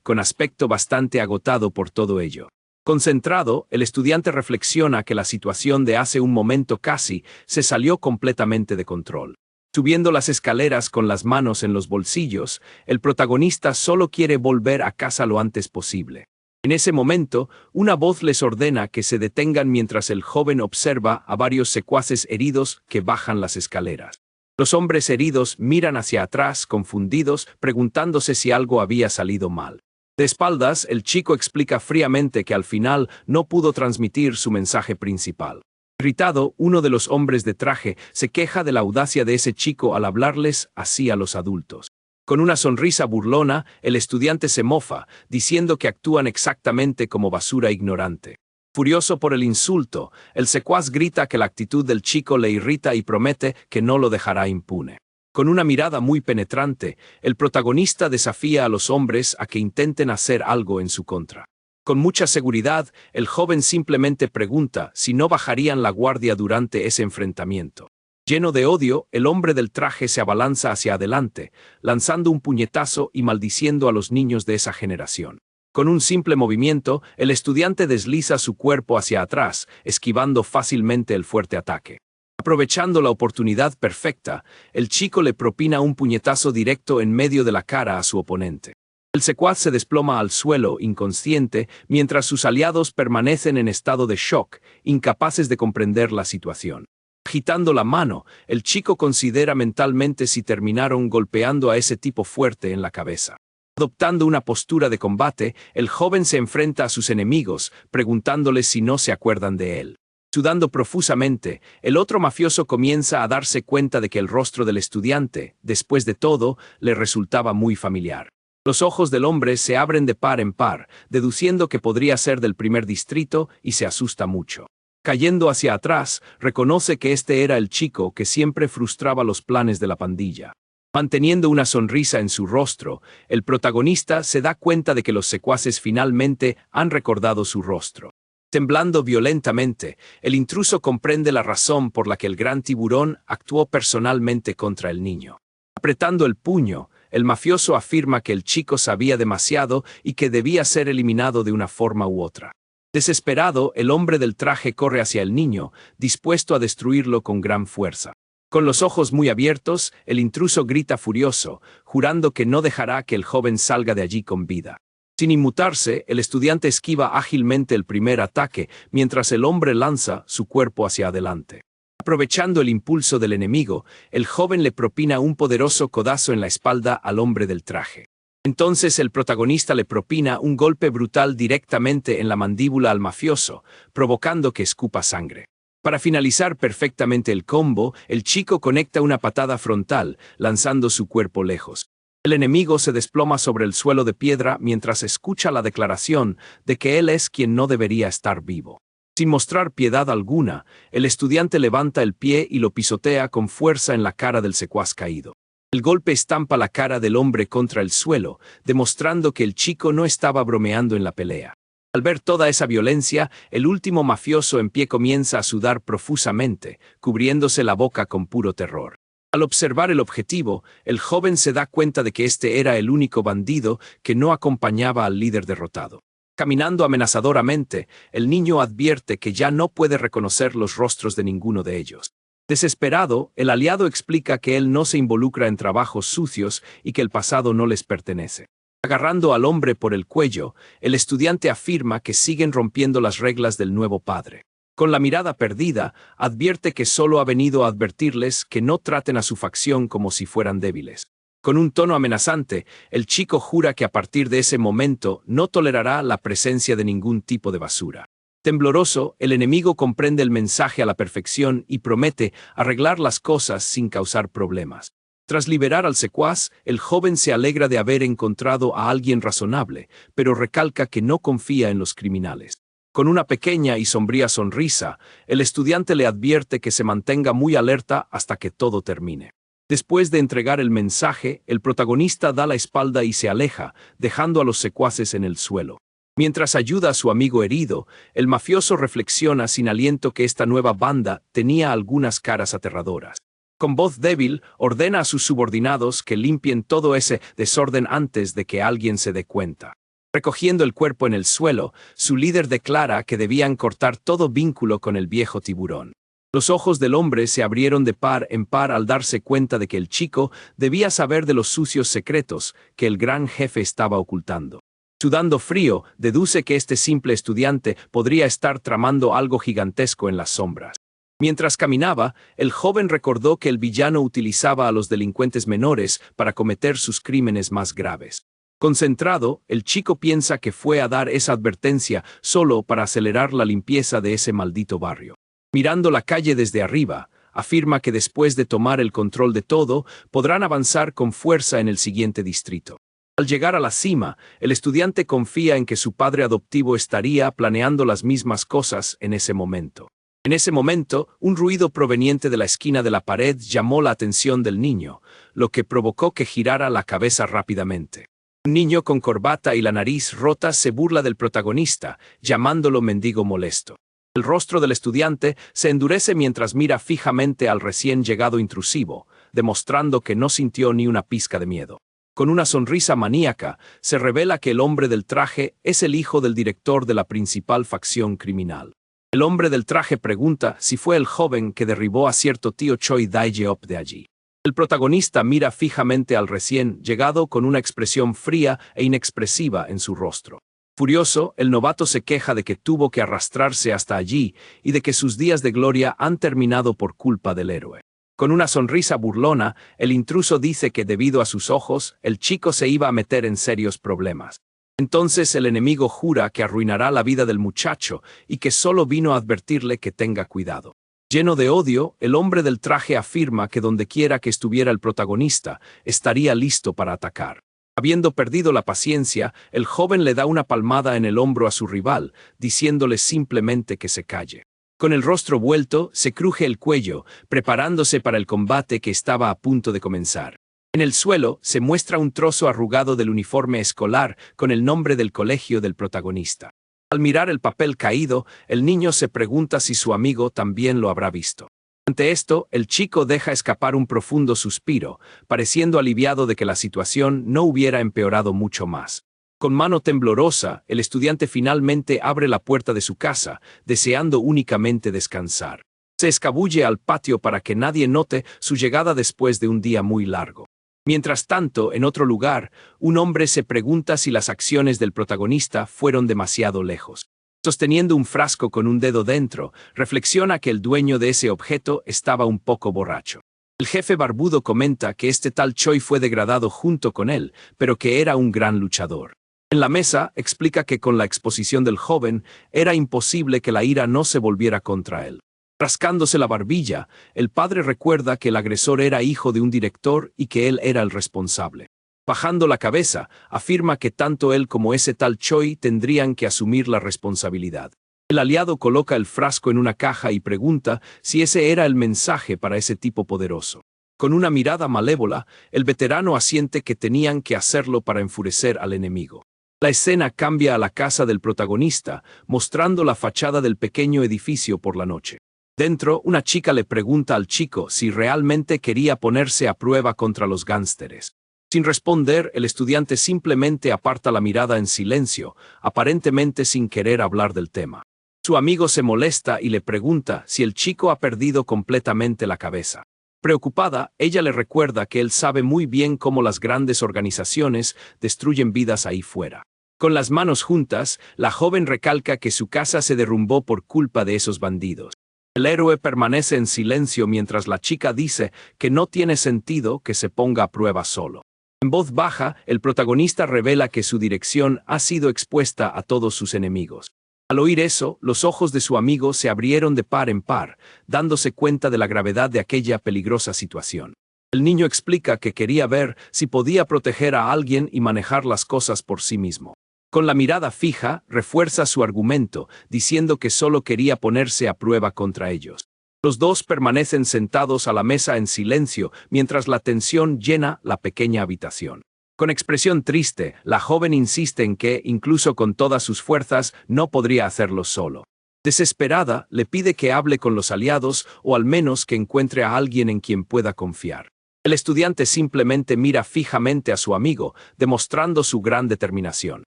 con aspecto bastante agotado por todo ello. Concentrado, el estudiante reflexiona que la situación de hace un momento casi se salió completamente de control. Subiendo las escaleras con las manos en los bolsillos, el protagonista solo quiere volver a casa lo antes posible. En ese momento, una voz les ordena que se detengan mientras el joven observa a varios secuaces heridos que bajan las escaleras. Los hombres heridos miran hacia atrás, confundidos, preguntándose si algo había salido mal. De espaldas, el chico explica fríamente que al final no pudo transmitir su mensaje principal. Irritado, uno de los hombres de traje se queja de la audacia de ese chico al hablarles así a los adultos. Con una sonrisa burlona, el estudiante se mofa, diciendo que actúan exactamente como basura ignorante. Furioso por el insulto, el secuaz grita que la actitud del chico le irrita y promete que no lo dejará impune. Con una mirada muy penetrante, el protagonista desafía a los hombres a que intenten hacer algo en su contra. Con mucha seguridad, el joven simplemente pregunta si no bajarían la guardia durante ese enfrentamiento. Lleno de odio, el hombre del traje se abalanza hacia adelante, lanzando un puñetazo y maldiciendo a los niños de esa generación. Con un simple movimiento, el estudiante desliza su cuerpo hacia atrás, esquivando fácilmente el fuerte ataque. Aprovechando la oportunidad perfecta, el chico le propina un puñetazo directo en medio de la cara a su oponente. El secuaz se desploma al suelo, inconsciente, mientras sus aliados permanecen en estado de shock, incapaces de comprender la situación. Agitando la mano, el chico considera mentalmente si terminaron golpeando a ese tipo fuerte en la cabeza. Adoptando una postura de combate, el joven se enfrenta a sus enemigos, preguntándoles si no se acuerdan de él. Sudando profusamente, el otro mafioso comienza a darse cuenta de que el rostro del estudiante, después de todo, le resultaba muy familiar. Los ojos del hombre se abren de par en par, deduciendo que podría ser del primer distrito, y se asusta mucho. Cayendo hacia atrás, reconoce que este era el chico que siempre frustraba los planes de la pandilla. Manteniendo una sonrisa en su rostro, el protagonista se da cuenta de que los secuaces finalmente han recordado su rostro. Temblando violentamente, el intruso comprende la razón por la que el gran tiburón actuó personalmente contra el niño. Apretando el puño, el mafioso afirma que el chico sabía demasiado y que debía ser eliminado de una forma u otra. Desesperado, el hombre del traje corre hacia el niño, dispuesto a destruirlo con gran fuerza. Con los ojos muy abiertos, el intruso grita furioso, jurando que no dejará que el joven salga de allí con vida. Sin inmutarse, el estudiante esquiva ágilmente el primer ataque, mientras el hombre lanza su cuerpo hacia adelante. Aprovechando el impulso del enemigo, el joven le propina un poderoso codazo en la espalda al hombre del traje. Entonces el protagonista le propina un golpe brutal directamente en la mandíbula al mafioso, provocando que escupa sangre. Para finalizar perfectamente el combo, el chico conecta una patada frontal, lanzando su cuerpo lejos. El enemigo se desploma sobre el suelo de piedra mientras escucha la declaración de que él es quien no debería estar vivo. Sin mostrar piedad alguna, el estudiante levanta el pie y lo pisotea con fuerza en la cara del secuaz caído. El golpe estampa la cara del hombre contra el suelo, demostrando que el chico no estaba bromeando en la pelea. Al ver toda esa violencia, el último mafioso en pie comienza a sudar profusamente, cubriéndose la boca con puro terror. Al observar el objetivo, el joven se da cuenta de que este era el único bandido que no acompañaba al líder derrotado. Caminando amenazadoramente, el niño advierte que ya no puede reconocer los rostros de ninguno de ellos. Desesperado, el aliado explica que él no se involucra en trabajos sucios y que el pasado no les pertenece. Agarrando al hombre por el cuello, el estudiante afirma que siguen rompiendo las reglas del nuevo padre. Con la mirada perdida, advierte que solo ha venido a advertirles que no traten a su facción como si fueran débiles. Con un tono amenazante, el chico jura que a partir de ese momento no tolerará la presencia de ningún tipo de basura. Tembloroso, el enemigo comprende el mensaje a la perfección y promete arreglar las cosas sin causar problemas. Tras liberar al secuaz, el joven se alegra de haber encontrado a alguien razonable, pero recalca que no confía en los criminales. Con una pequeña y sombría sonrisa, el estudiante le advierte que se mantenga muy alerta hasta que todo termine. Después de entregar el mensaje, el protagonista da la espalda y se aleja, dejando a los secuaces en el suelo. Mientras ayuda a su amigo herido, el mafioso reflexiona sin aliento que esta nueva banda tenía algunas caras aterradoras. Con voz débil, ordena a sus subordinados que limpien todo ese desorden antes de que alguien se dé cuenta. Recogiendo el cuerpo en el suelo, su líder declara que debían cortar todo vínculo con el viejo tiburón. Los ojos del hombre se abrieron de par en par al darse cuenta de que el chico debía saber de los sucios secretos que el gran jefe estaba ocultando. Sudando frío, deduce que este simple estudiante podría estar tramando algo gigantesco en las sombras. Mientras caminaba, el joven recordó que el villano utilizaba a los delincuentes menores para cometer sus crímenes más graves. Concentrado, el chico piensa que fue a dar esa advertencia solo para acelerar la limpieza de ese maldito barrio. Mirando la calle desde arriba, afirma que después de tomar el control de todo, podrán avanzar con fuerza en el siguiente distrito. Al llegar a la cima, el estudiante confía en que su padre adoptivo estaría planeando las mismas cosas en ese momento. En ese momento, un ruido proveniente de la esquina de la pared llamó la atención del niño, lo que provocó que girara la cabeza rápidamente. Un niño con corbata y la nariz rota se burla del protagonista, llamándolo mendigo molesto. El rostro del estudiante se endurece mientras mira fijamente al recién llegado intrusivo, demostrando que no sintió ni una pizca de miedo. Con una sonrisa maníaca, se revela que el hombre del traje es el hijo del director de la principal facción criminal. El hombre del traje pregunta si fue el joven que derribó a cierto tío Choi Dae-jeop de allí. El protagonista mira fijamente al recién llegado con una expresión fría e inexpresiva en su rostro. Furioso, el novato se queja de que tuvo que arrastrarse hasta allí y de que sus días de gloria han terminado por culpa del héroe. Con una sonrisa burlona, el intruso dice que debido a sus ojos, el chico se iba a meter en serios problemas. Entonces el enemigo jura que arruinará la vida del muchacho y que solo vino a advertirle que tenga cuidado. Lleno de odio, el hombre del traje afirma que dondequiera que estuviera el protagonista, estaría listo para atacar. Habiendo perdido la paciencia, el joven le da una palmada en el hombro a su rival, diciéndole simplemente que se calle. Con el rostro vuelto, se cruje el cuello, preparándose para el combate que estaba a punto de comenzar. En el suelo se muestra un trozo arrugado del uniforme escolar con el nombre del colegio del protagonista. Al mirar el papel caído, el niño se pregunta si su amigo también lo habrá visto. Ante esto, el chico deja escapar un profundo suspiro, pareciendo aliviado de que la situación no hubiera empeorado mucho más. Con mano temblorosa, el estudiante finalmente abre la puerta de su casa, deseando únicamente descansar. Se escabulle al patio para que nadie note su llegada después de un día muy largo. Mientras tanto, en otro lugar, un hombre se pregunta si las acciones del protagonista fueron demasiado lejos. Sosteniendo un frasco con un dedo dentro, reflexiona que el dueño de ese objeto estaba un poco borracho. El jefe barbudo comenta que este tal Choi fue degradado junto con él, pero que era un gran luchador. En la mesa, explica que con la exposición del joven, era imposible que la ira no se volviera contra él. Rascándose la barbilla, el padre recuerda que el agresor era hijo de un director y que él era el responsable. Bajando la cabeza, afirma que tanto él como ese tal Choi tendrían que asumir la responsabilidad. El aliado coloca el frasco en una caja y pregunta si ese era el mensaje para ese tipo poderoso. Con una mirada malévola, el veterano asiente que tenían que hacerlo para enfurecer al enemigo. La escena cambia a la casa del protagonista, mostrando la fachada del pequeño edificio por la noche. Dentro, una chica le pregunta al chico si realmente quería ponerse a prueba contra los gánsteres. Sin responder, el estudiante simplemente aparta la mirada en silencio, aparentemente sin querer hablar del tema. Su amigo se molesta y le pregunta si el chico ha perdido completamente la cabeza. Preocupada, ella le recuerda que él sabe muy bien cómo las grandes organizaciones destruyen vidas ahí fuera. Con las manos juntas, la joven recalca que su casa se derrumbó por culpa de esos bandidos. El héroe permanece en silencio mientras la chica dice que no tiene sentido que se ponga a prueba solo. En voz baja, el protagonista revela que su dirección ha sido expuesta a todos sus enemigos. Al oír eso, los ojos de su amigo se abrieron de par en par, dándose cuenta de la gravedad de aquella peligrosa situación. El niño explica que quería ver si podía proteger a alguien y manejar las cosas por sí mismo. Con la mirada fija, refuerza su argumento, diciendo que solo quería ponerse a prueba contra ellos. Los dos permanecen sentados a la mesa en silencio mientras la tensión llena la pequeña habitación. Con expresión triste, la joven insiste en que, incluso con todas sus fuerzas, no podría hacerlo solo. Desesperada, le pide que hable con los aliados o al menos que encuentre a alguien en quien pueda confiar. El estudiante simplemente mira fijamente a su amigo, demostrando su gran determinación.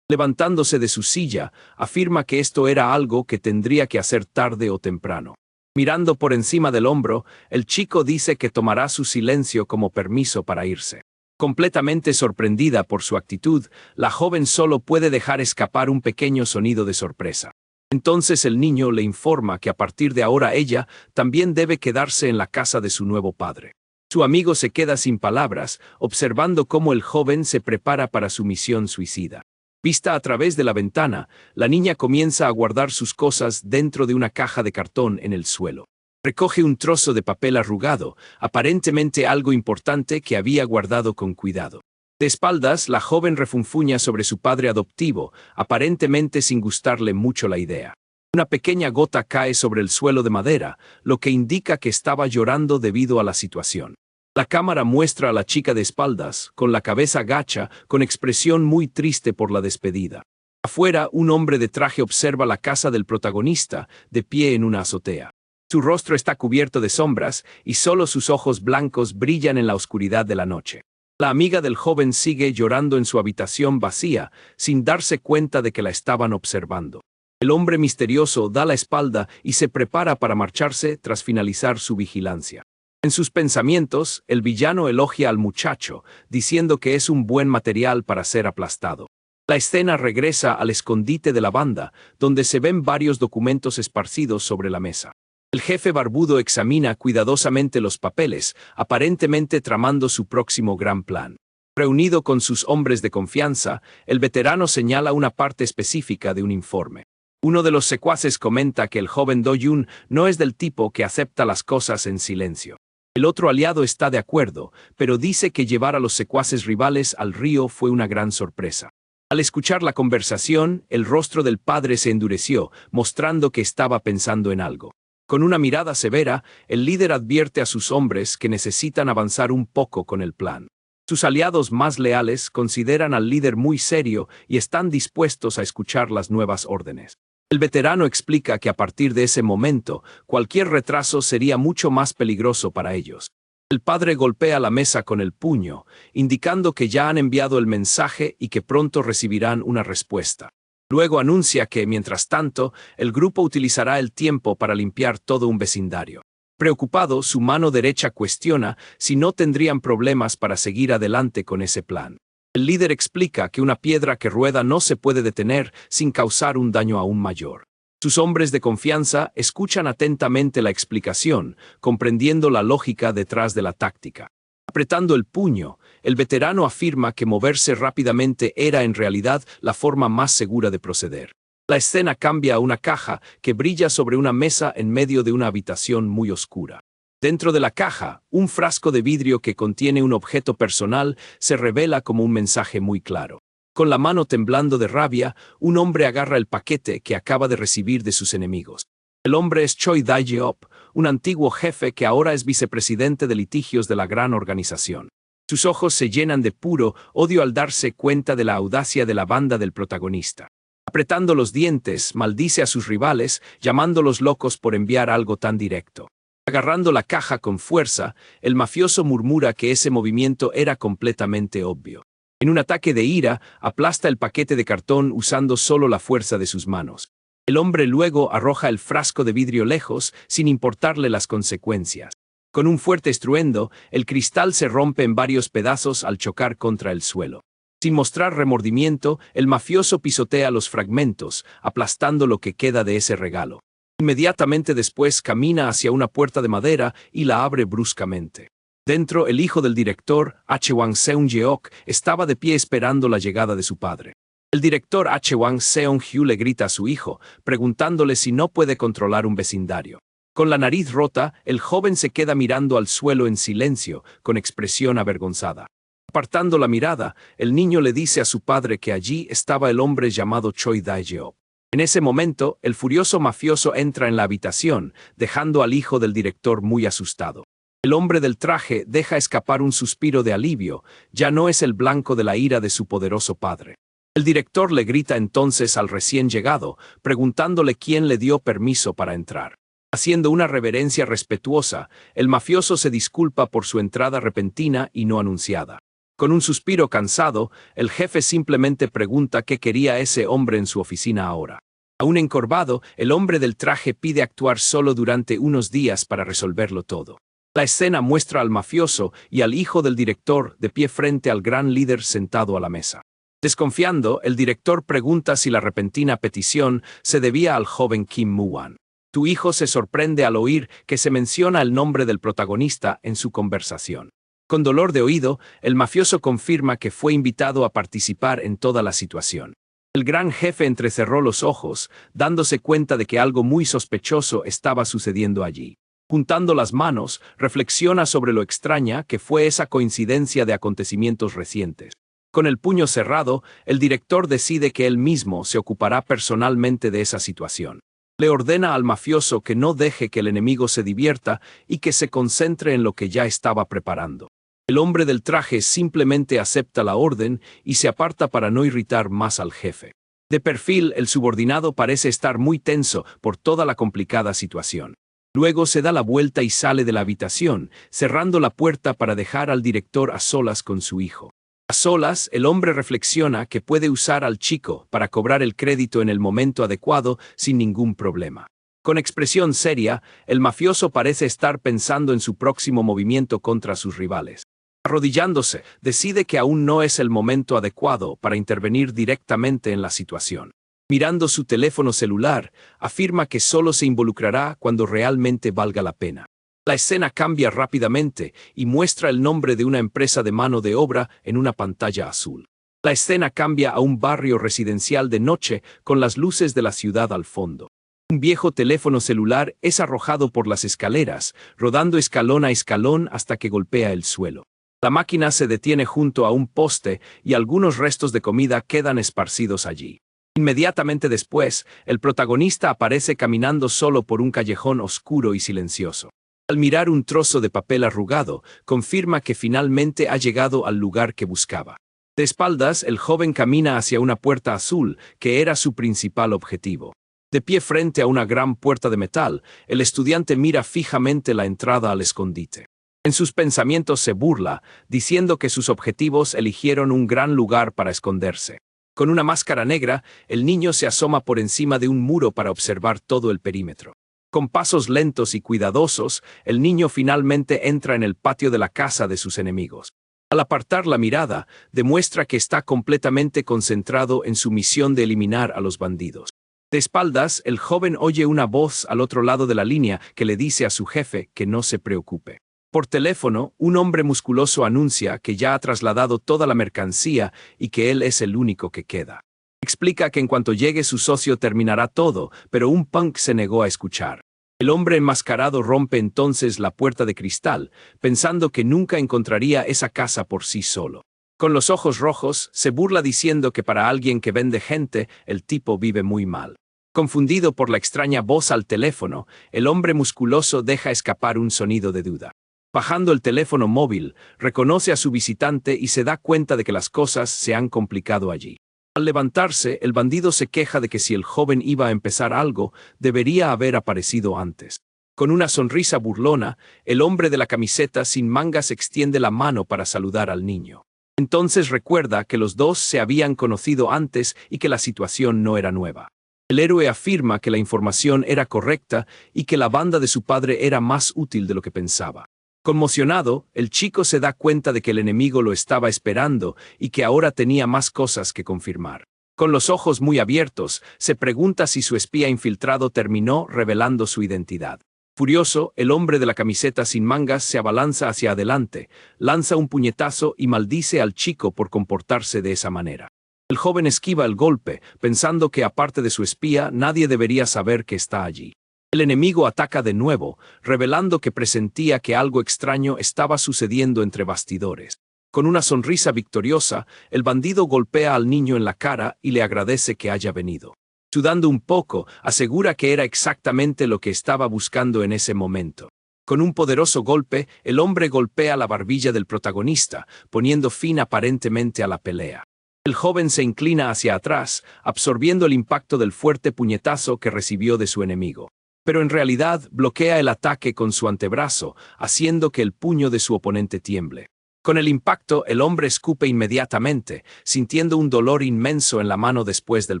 Levantándose de su silla, afirma que esto era algo que tendría que hacer tarde o temprano. Mirando por encima del hombro, el chico dice que tomará su silencio como permiso para irse. Completamente sorprendida por su actitud, la joven solo puede dejar escapar un pequeño sonido de sorpresa. Entonces el niño le informa que a partir de ahora ella también debe quedarse en la casa de su nuevo padre. Su amigo se queda sin palabras, observando cómo el joven se prepara para su misión suicida. Vista a través de la ventana, la niña comienza a guardar sus cosas dentro de una caja de cartón en el suelo. Recoge un trozo de papel arrugado, aparentemente algo importante que había guardado con cuidado. De espaldas, la joven refunfuña sobre su padre adoptivo, aparentemente sin gustarle mucho la idea. Una pequeña gota cae sobre el suelo de madera, lo que indica que estaba llorando debido a la situación. La cámara muestra a la chica de espaldas, con la cabeza gacha, con expresión muy triste por la despedida. Afuera, un hombre de traje observa la casa del protagonista, de pie en una azotea. Su rostro está cubierto de sombras y solo sus ojos blancos brillan en la oscuridad de la noche. La amiga del joven sigue llorando en su habitación vacía, sin darse cuenta de que la estaban observando. El hombre misterioso da la espalda y se prepara para marcharse tras finalizar su vigilancia. En sus pensamientos, el villano elogia al muchacho, diciendo que es un buen material para ser aplastado. La escena regresa al escondite de la banda, donde se ven varios documentos esparcidos sobre la mesa. El jefe barbudo examina cuidadosamente los papeles, aparentemente tramando su próximo gran plan. Reunido con sus hombres de confianza, el veterano señala una parte específica de un informe. Uno de los secuaces comenta que el joven Do-Yun no es del tipo que acepta las cosas en silencio. El otro aliado está de acuerdo, pero dice que llevar a los secuaces rivales al río fue una gran sorpresa. Al escuchar la conversación, el rostro del padre se endureció, mostrando que estaba pensando en algo. Con una mirada severa, el líder advierte a sus hombres que necesitan avanzar un poco con el plan. Sus aliados más leales consideran al líder muy serio y están dispuestos a escuchar las nuevas órdenes. El veterano explica que a partir de ese momento, cualquier retraso sería mucho más peligroso para ellos. El padre golpea la mesa con el puño, indicando que ya han enviado el mensaje y que pronto recibirán una respuesta. Luego anuncia que, mientras tanto, el grupo utilizará el tiempo para limpiar todo un vecindario. Preocupado, su mano derecha cuestiona si no tendrían problemas para seguir adelante con ese plan. El líder explica que una piedra que rueda no se puede detener sin causar un daño aún mayor. Sus hombres de confianza escuchan atentamente la explicación, comprendiendo la lógica detrás de la táctica. Apretando el puño, el veterano afirma que moverse rápidamente era en realidad la forma más segura de proceder. La escena cambia a una caja que brilla sobre una mesa en medio de una habitación muy oscura. Dentro de la caja, un frasco de vidrio que contiene un objeto personal se revela como un mensaje muy claro. Con la mano temblando de rabia, un hombre agarra el paquete que acaba de recibir de sus enemigos. El hombre es Choi Dae-jeop, un antiguo jefe que ahora es vicepresidente de litigios de la gran organización. Sus ojos se llenan de puro odio al darse cuenta de la audacia de la banda del protagonista. Apretando los dientes, maldice a sus rivales, llamándolos locos por enviar algo tan directo. Agarrando la caja con fuerza, el mafioso murmura que ese movimiento era completamente obvio. En un ataque de ira, aplasta el paquete de cartón usando solo la fuerza de sus manos. El hombre luego arroja el frasco de vidrio lejos, sin importarle las consecuencias. Con un fuerte estruendo, el cristal se rompe en varios pedazos al chocar contra el suelo. Sin mostrar remordimiento, el mafioso pisotea los fragmentos, aplastando lo que queda de ese regalo. Inmediatamente después camina hacia una puerta de madera y la abre bruscamente. Dentro, el hijo del director, Hwang Seung-jeok, estaba de pie esperando la llegada de su padre. El director Hwang Seung-hyu le grita a su hijo, preguntándole si no puede controlar un vecindario. Con la nariz rota, el joven se queda mirando al suelo en silencio, con expresión avergonzada. Apartando la mirada, el niño le dice a su padre que allí estaba el hombre llamado Choi Dae-jeop. En ese momento, el furioso mafioso entra en la habitación, dejando al hijo del director muy asustado. El hombre del traje deja escapar un suspiro de alivio, ya no es el blanco de la ira de su poderoso padre. El director le grita entonces al recién llegado, preguntándole quién le dio permiso para entrar. Haciendo una reverencia respetuosa, el mafioso se disculpa por su entrada repentina y no anunciada. Con un suspiro cansado, el jefe simplemente pregunta qué quería ese hombre en su oficina ahora. Aún encorvado, el hombre del traje pide actuar solo durante unos días para resolverlo todo. La escena muestra al mafioso y al hijo del director de pie frente al gran líder sentado a la mesa. Desconfiando, el director pregunta si la repentina petición se debía al joven Kim Moo-wan. Tu hijo se sorprende al oír que se menciona el nombre del protagonista en su conversación. Con dolor de oído, el mafioso confirma que fue invitado a participar en toda la situación. El gran jefe entrecerró los ojos, dándose cuenta de que algo muy sospechoso estaba sucediendo allí. Juntando las manos, reflexiona sobre lo extraña que fue esa coincidencia de acontecimientos recientes. Con el puño cerrado, el director decide que él mismo se ocupará personalmente de esa situación. Le ordena al mafioso que no deje que el enemigo se divierta y que se concentre en lo que ya estaba preparando. El hombre del traje simplemente acepta la orden y se aparta para no irritar más al jefe. De perfil, el subordinado parece estar muy tenso por toda la complicada situación. Luego se da la vuelta y sale de la habitación, cerrando la puerta para dejar al director a solas con su hijo. A solas, el hombre reflexiona que puede usar al chico para cobrar el crédito en el momento adecuado sin ningún problema. Con expresión seria, el mafioso parece estar pensando en su próximo movimiento contra sus rivales. Arrodillándose, decide que aún no es el momento adecuado para intervenir directamente en la situación. Mirando su teléfono celular, afirma que solo se involucrará cuando realmente valga la pena. La escena cambia rápidamente y muestra el nombre de una empresa de mano de obra en una pantalla azul. La escena cambia a un barrio residencial de noche con las luces de la ciudad al fondo. Un viejo teléfono celular es arrojado por las escaleras, rodando escalón a escalón hasta que golpea el suelo. La máquina se detiene junto a un poste y algunos restos de comida quedan esparcidos allí. Inmediatamente después, el protagonista aparece caminando solo por un callejón oscuro y silencioso. Al mirar un trozo de papel arrugado, confirma que finalmente ha llegado al lugar que buscaba. De espaldas, el joven camina hacia una puerta azul, que era su principal objetivo. De pie frente a una gran puerta de metal, el estudiante mira fijamente la entrada al escondite. En sus pensamientos se burla, diciendo que sus objetivos eligieron un gran lugar para esconderse. Con una máscara negra, el niño se asoma por encima de un muro para observar todo el perímetro. Con pasos lentos y cuidadosos, el niño finalmente entra en el patio de la casa de sus enemigos. Al apartar la mirada, demuestra que está completamente concentrado en su misión de eliminar a los bandidos. De espaldas, el joven oye una voz al otro lado de la línea que le dice a su jefe que no se preocupe. Por teléfono, un hombre musculoso anuncia que ya ha trasladado toda la mercancía y que él es el único que queda. Explica que en cuanto llegue su socio terminará todo, pero un punk se negó a escuchar. El hombre enmascarado rompe entonces la puerta de cristal, pensando que nunca encontraría esa casa por sí solo. Con los ojos rojos, se burla diciendo que para alguien que vende gente, el tipo vive muy mal. Confundido por la extraña voz al teléfono, el hombre musculoso deja escapar un sonido de duda. Bajando el teléfono móvil, reconoce a su visitante y se da cuenta de que las cosas se han complicado allí. Al levantarse, el bandido se queja de que si el joven iba a empezar algo, debería haber aparecido antes. Con una sonrisa burlona, el hombre de la camiseta sin mangas extiende la mano para saludar al niño. Entonces recuerda que los dos se habían conocido antes y que la situación no era nueva. El héroe afirma que la información era correcta y que la banda de su padre era más útil de lo que pensaba. Conmocionado, el chico se da cuenta de que el enemigo lo estaba esperando y que ahora tenía más cosas que confirmar. Con los ojos muy abiertos, se pregunta si su espía infiltrado terminó revelando su identidad. Furioso, el hombre de la camiseta sin mangas se abalanza hacia adelante, lanza un puñetazo y maldice al chico por comportarse de esa manera. El joven esquiva el golpe, pensando que aparte de su espía, nadie debería saber que está allí. El enemigo ataca de nuevo, revelando que presentía que algo extraño estaba sucediendo entre bastidores. Con una sonrisa victoriosa, el bandido golpea al niño en la cara y le agradece que haya venido. Sudando un poco, asegura que era exactamente lo que estaba buscando en ese momento. Con un poderoso golpe, el hombre golpea la barbilla del protagonista, poniendo fin aparentemente a la pelea. El joven se inclina hacia atrás, absorbiendo el impacto del fuerte puñetazo que recibió de su enemigo. Pero en realidad bloquea el ataque con su antebrazo, haciendo que el puño de su oponente tiemble. Con el impacto, el hombre escupe inmediatamente, sintiendo un dolor inmenso en la mano después del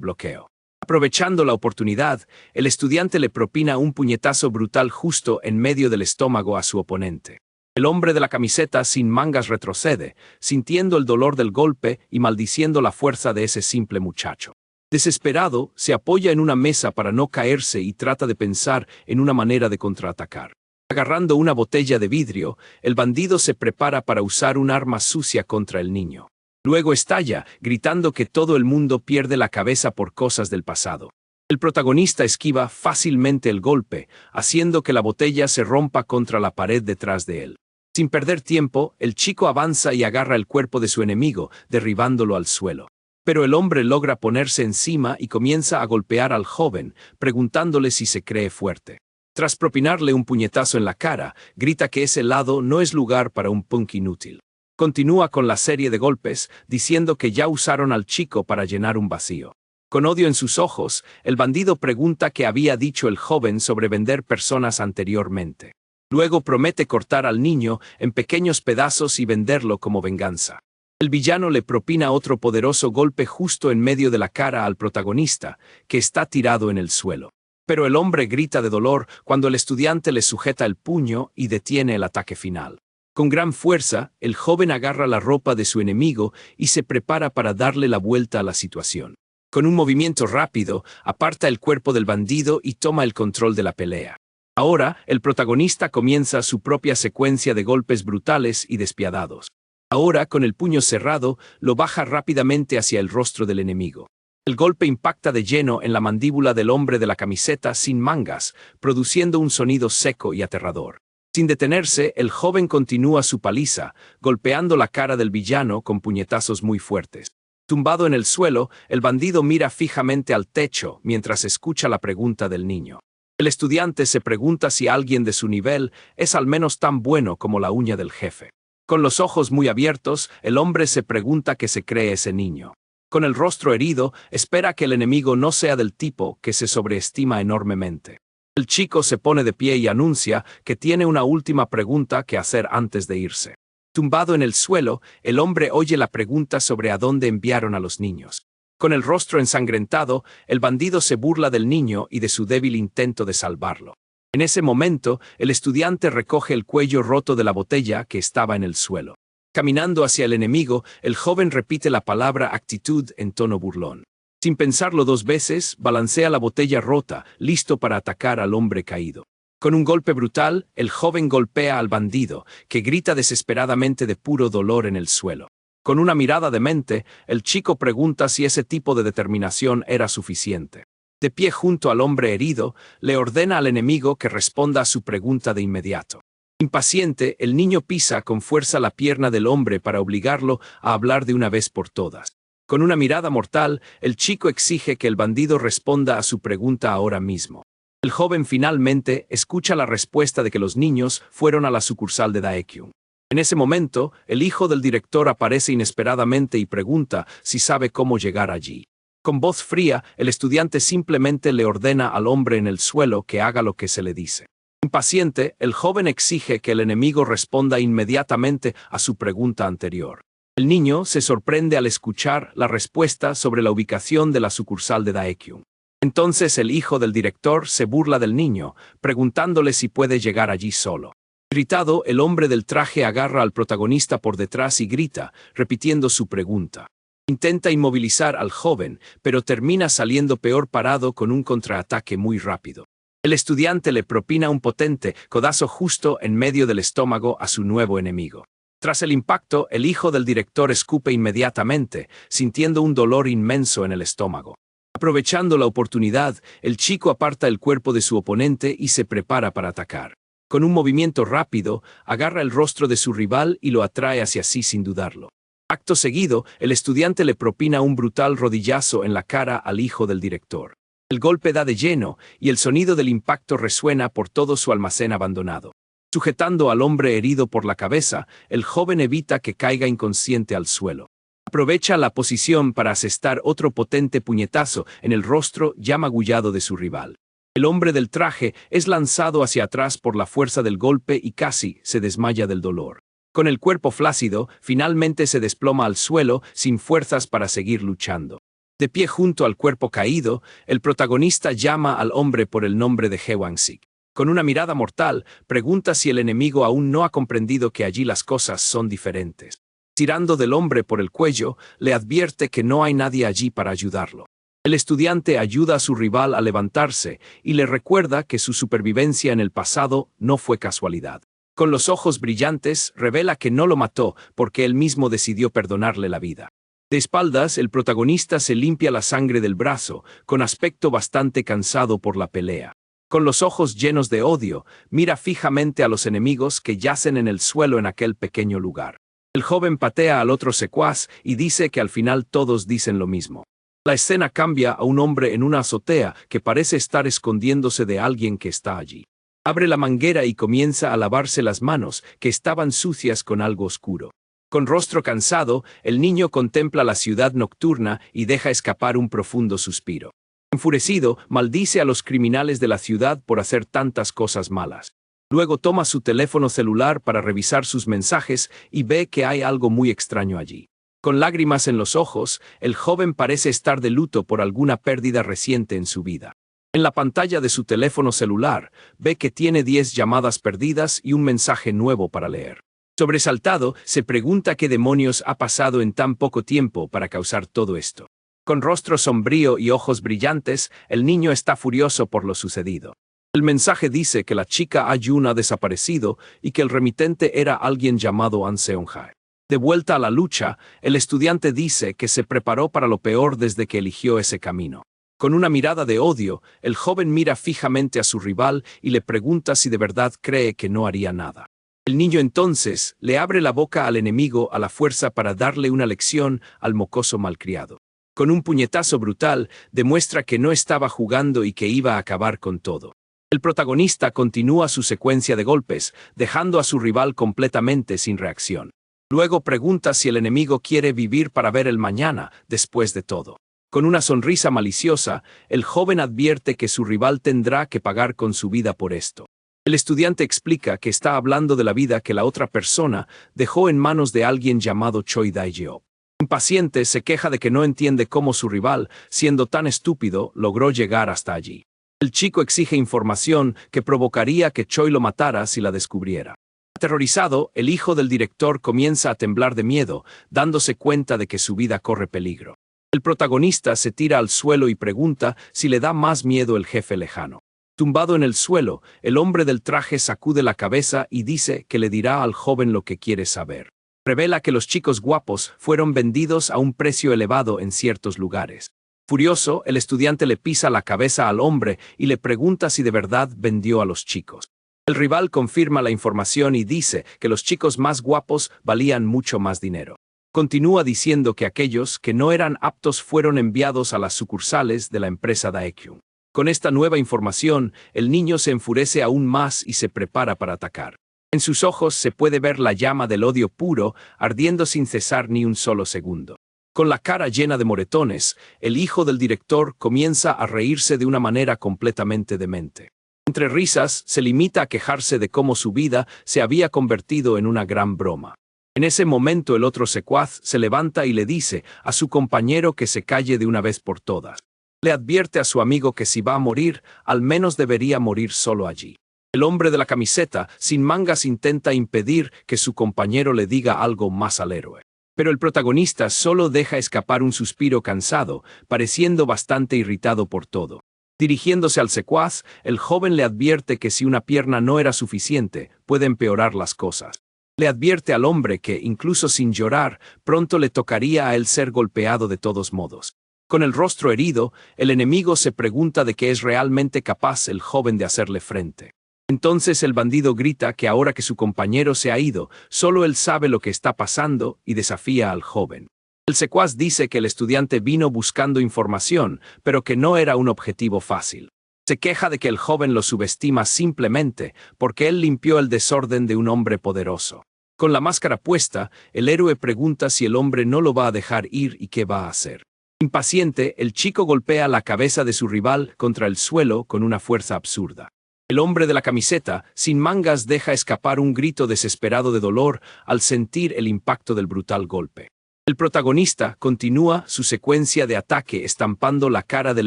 bloqueo. Aprovechando la oportunidad, el estudiante le propina un puñetazo brutal justo en medio del estómago a su oponente. El hombre de la camiseta sin mangas retrocede, sintiendo el dolor del golpe y maldiciendo la fuerza de ese simple muchacho. Desesperado, se apoya en una mesa para no caerse y trata de pensar en una manera de contraatacar. Agarrando una botella de vidrio, el bandido se prepara para usar un arma sucia contra el niño. Luego estalla, gritando que todo el mundo pierde la cabeza por cosas del pasado. El protagonista esquiva fácilmente el golpe, haciendo que la botella se rompa contra la pared detrás de él. Sin perder tiempo, el chico avanza y agarra el cuerpo de su enemigo, derribándolo al suelo. Pero el hombre logra ponerse encima y comienza a golpear al joven, preguntándole si se cree fuerte. Tras propinarle un puñetazo en la cara, grita que ese lado no es lugar para un punk inútil. Continúa con la serie de golpes, diciendo que ya usaron al chico para llenar un vacío. Con odio en sus ojos, el bandido pregunta qué había dicho el joven sobre vender personas anteriormente. Luego promete cortar al niño en pequeños pedazos y venderlo como venganza. El villano le propina otro poderoso golpe justo en medio de la cara al protagonista, que está tirado en el suelo. Pero el hombre grita de dolor cuando el estudiante le sujeta el puño y detiene el ataque final. Con gran fuerza, el joven agarra la ropa de su enemigo y se prepara para darle la vuelta a la situación. Con un movimiento rápido, aparta el cuerpo del bandido y toma el control de la pelea. Ahora, el protagonista comienza su propia secuencia de golpes brutales y despiadados. Ahora, con el puño cerrado, lo baja rápidamente hacia el rostro del enemigo. El golpe impacta de lleno en la mandíbula del hombre de la camiseta sin mangas, produciendo un sonido seco y aterrador. Sin detenerse, el joven continúa su paliza, golpeando la cara del villano con puñetazos muy fuertes. Tumbado en el suelo, el bandido mira fijamente al techo mientras escucha la pregunta del niño. El estudiante se pregunta si alguien de su nivel es al menos tan bueno como la uña del jefe. Con los ojos muy abiertos, el hombre se pregunta qué se cree ese niño. Con el rostro herido, espera que el enemigo no sea del tipo que se sobreestima enormemente. El chico se pone de pie y anuncia que tiene una última pregunta que hacer antes de irse. Tumbado en el suelo, el hombre oye la pregunta sobre a dónde enviaron a los niños. Con el rostro ensangrentado, el bandido se burla del niño y de su débil intento de salvarlo. En ese momento, el estudiante recoge el cuello roto de la botella que estaba en el suelo. Caminando hacia el enemigo, el joven repite la palabra actitud en tono burlón. Sin pensarlo dos veces, balancea la botella rota, listo para atacar al hombre caído. Con un golpe brutal, el joven golpea al bandido, que grita desesperadamente de puro dolor en el suelo. Con una mirada demente, el chico pregunta si ese tipo de determinación era suficiente. De pie junto al hombre herido, le ordena al enemigo que responda a su pregunta de inmediato. Impaciente, el niño pisa con fuerza la pierna del hombre para obligarlo a hablar de una vez por todas. Con una mirada mortal, el chico exige que el bandido responda a su pregunta ahora mismo. El joven finalmente escucha la respuesta de que los niños fueron a la sucursal de Daekyun. En ese momento, el hijo del director aparece inesperadamente y pregunta si sabe cómo llegar allí. Con voz fría, el estudiante simplemente le ordena al hombre en el suelo que haga lo que se le dice. Impaciente, el joven exige que el enemigo responda inmediatamente a su pregunta anterior. El niño se sorprende al escuchar la respuesta sobre la ubicación de la sucursal de Daekyun. Entonces el hijo del director se burla del niño, preguntándole si puede llegar allí solo. Irritado, el hombre del traje agarra al protagonista por detrás y grita, repitiendo su pregunta. Intenta inmovilizar al joven, pero termina saliendo peor parado con un contraataque muy rápido. El estudiante le propina un potente codazo justo en medio del estómago a su nuevo enemigo. Tras el impacto, el hijo del director escupe inmediatamente, sintiendo un dolor inmenso en el estómago. Aprovechando la oportunidad, el chico aparta el cuerpo de su oponente y se prepara para atacar. Con un movimiento rápido, agarra el rostro de su rival y lo atrae hacia sí sin dudarlo. Acto seguido, el estudiante le propina un brutal rodillazo en la cara al hijo del director. El golpe da de lleno y el sonido del impacto resuena por todo su almacén abandonado. Sujetando al hombre herido por la cabeza, el joven evita que caiga inconsciente al suelo. Aprovecha la posición para asestar otro potente puñetazo en el rostro ya magullado de su rival. El hombre del traje es lanzado hacia atrás por la fuerza del golpe y casi se desmaya del dolor. Con el cuerpo flácido, finalmente se desploma al suelo sin fuerzas para seguir luchando. De pie junto al cuerpo caído, el protagonista llama al hombre por el nombre de Hwang-sik. Con una mirada mortal, pregunta si el enemigo aún no ha comprendido que allí las cosas son diferentes. Tirando del hombre por el cuello, le advierte que no hay nadie allí para ayudarlo. El estudiante ayuda a su rival a levantarse y le recuerda que su supervivencia en el pasado no fue casualidad. Con los ojos brillantes, revela que no lo mató porque él mismo decidió perdonarle la vida. De espaldas, el protagonista se limpia la sangre del brazo, con aspecto bastante cansado por la pelea. Con los ojos llenos de odio, mira fijamente a los enemigos que yacen en el suelo en aquel pequeño lugar. El joven patea al otro secuaz y dice que al final todos dicen lo mismo. La escena cambia a un hombre en una azotea que parece estar escondiéndose de alguien que está allí. Abre la manguera y comienza a lavarse las manos, que estaban sucias con algo oscuro. Con rostro cansado, el niño contempla la ciudad nocturna y deja escapar un profundo suspiro. Enfurecido, maldice a los criminales de la ciudad por hacer tantas cosas malas. Luego toma su teléfono celular para revisar sus mensajes y ve que hay algo muy extraño allí. Con lágrimas en los ojos, el joven parece estar de luto por alguna pérdida reciente en su vida. En la pantalla de su teléfono celular, ve que tiene 10 llamadas perdidas y un mensaje nuevo para leer. Sobresaltado, se pregunta qué demonios ha pasado en tan poco tiempo para causar todo esto. Con rostro sombrío y ojos brillantes, el niño está furioso por lo sucedido. El mensaje dice que la chica Ayun ha desaparecido y que el remitente era alguien llamado An Seong-hae. De vuelta a la lucha, el estudiante dice que se preparó para lo peor desde que eligió ese camino. Con una mirada de odio, el joven mira fijamente a su rival y le pregunta si de verdad cree que no haría nada. El niño entonces le abre la boca al enemigo a la fuerza para darle una lección al mocoso malcriado. Con un puñetazo brutal, demuestra que no estaba jugando y que iba a acabar con todo. El protagonista continúa su secuencia de golpes, dejando a su rival completamente sin reacción. Luego pregunta si el enemigo quiere vivir para ver el mañana, después de todo. Con una sonrisa maliciosa, el joven advierte que su rival tendrá que pagar con su vida por esto. El estudiante explica que está hablando de la vida que la otra persona dejó en manos de alguien llamado Choi Dae-jeop. Impaciente, se queja de que no entiende cómo su rival, siendo tan estúpido, logró llegar hasta allí. El chico exige información que provocaría que Choi lo matara si la descubriera. Aterrorizado, el hijo del director comienza a temblar de miedo, dándose cuenta de que su vida corre peligro. El protagonista se tira al suelo y pregunta si le da más miedo el jefe lejano. Tumbado en el suelo, el hombre del traje sacude la cabeza y dice que le dirá al joven lo que quiere saber. Revela que los chicos guapos fueron vendidos a un precio elevado en ciertos lugares. Furioso, el estudiante le pisa la cabeza al hombre y le pregunta si de verdad vendió a los chicos. El rival confirma la información y dice que los chicos más guapos valían mucho más dinero. Continúa diciendo que aquellos que no eran aptos fueron enviados a las sucursales de la empresa Daekyung. Con esta nueva información, el niño se enfurece aún más y se prepara para atacar. En sus ojos se puede ver la llama del odio puro, ardiendo sin cesar ni un solo segundo. Con la cara llena de moretones, el hijo del director comienza a reírse de una manera completamente demente. Entre risas, se limita a quejarse de cómo su vida se había convertido en una gran broma. En ese momento el otro secuaz se levanta y le dice a su compañero que se calle de una vez por todas. Le advierte a su amigo que si va a morir, al menos debería morir solo allí. El hombre de la camiseta, sin mangas, intenta impedir que su compañero le diga algo más al héroe. Pero el protagonista solo deja escapar un suspiro cansado, pareciendo bastante irritado por todo. Dirigiéndose al secuaz, el joven le advierte que si una pierna no era suficiente, puede empeorar las cosas. Le advierte al hombre que, incluso sin llorar, pronto le tocaría a él ser golpeado de todos modos. Con el rostro herido, el enemigo se pregunta de qué es realmente capaz el joven de hacerle frente. Entonces el bandido grita que ahora que su compañero se ha ido, solo él sabe lo que está pasando y desafía al joven. El secuaz dice que el estudiante vino buscando información, pero que no era un objetivo fácil. Se queja de que el joven lo subestima simplemente porque él limpió el desorden de un hombre poderoso. Con la máscara puesta, el héroe pregunta si el hombre no lo va a dejar ir y qué va a hacer. Impaciente, el chico golpea la cabeza de su rival contra el suelo con una fuerza absurda. El hombre de la camiseta, sin mangas, deja escapar un grito desesperado de dolor al sentir el impacto del brutal golpe. El protagonista continúa su secuencia de ataque estampando la cara del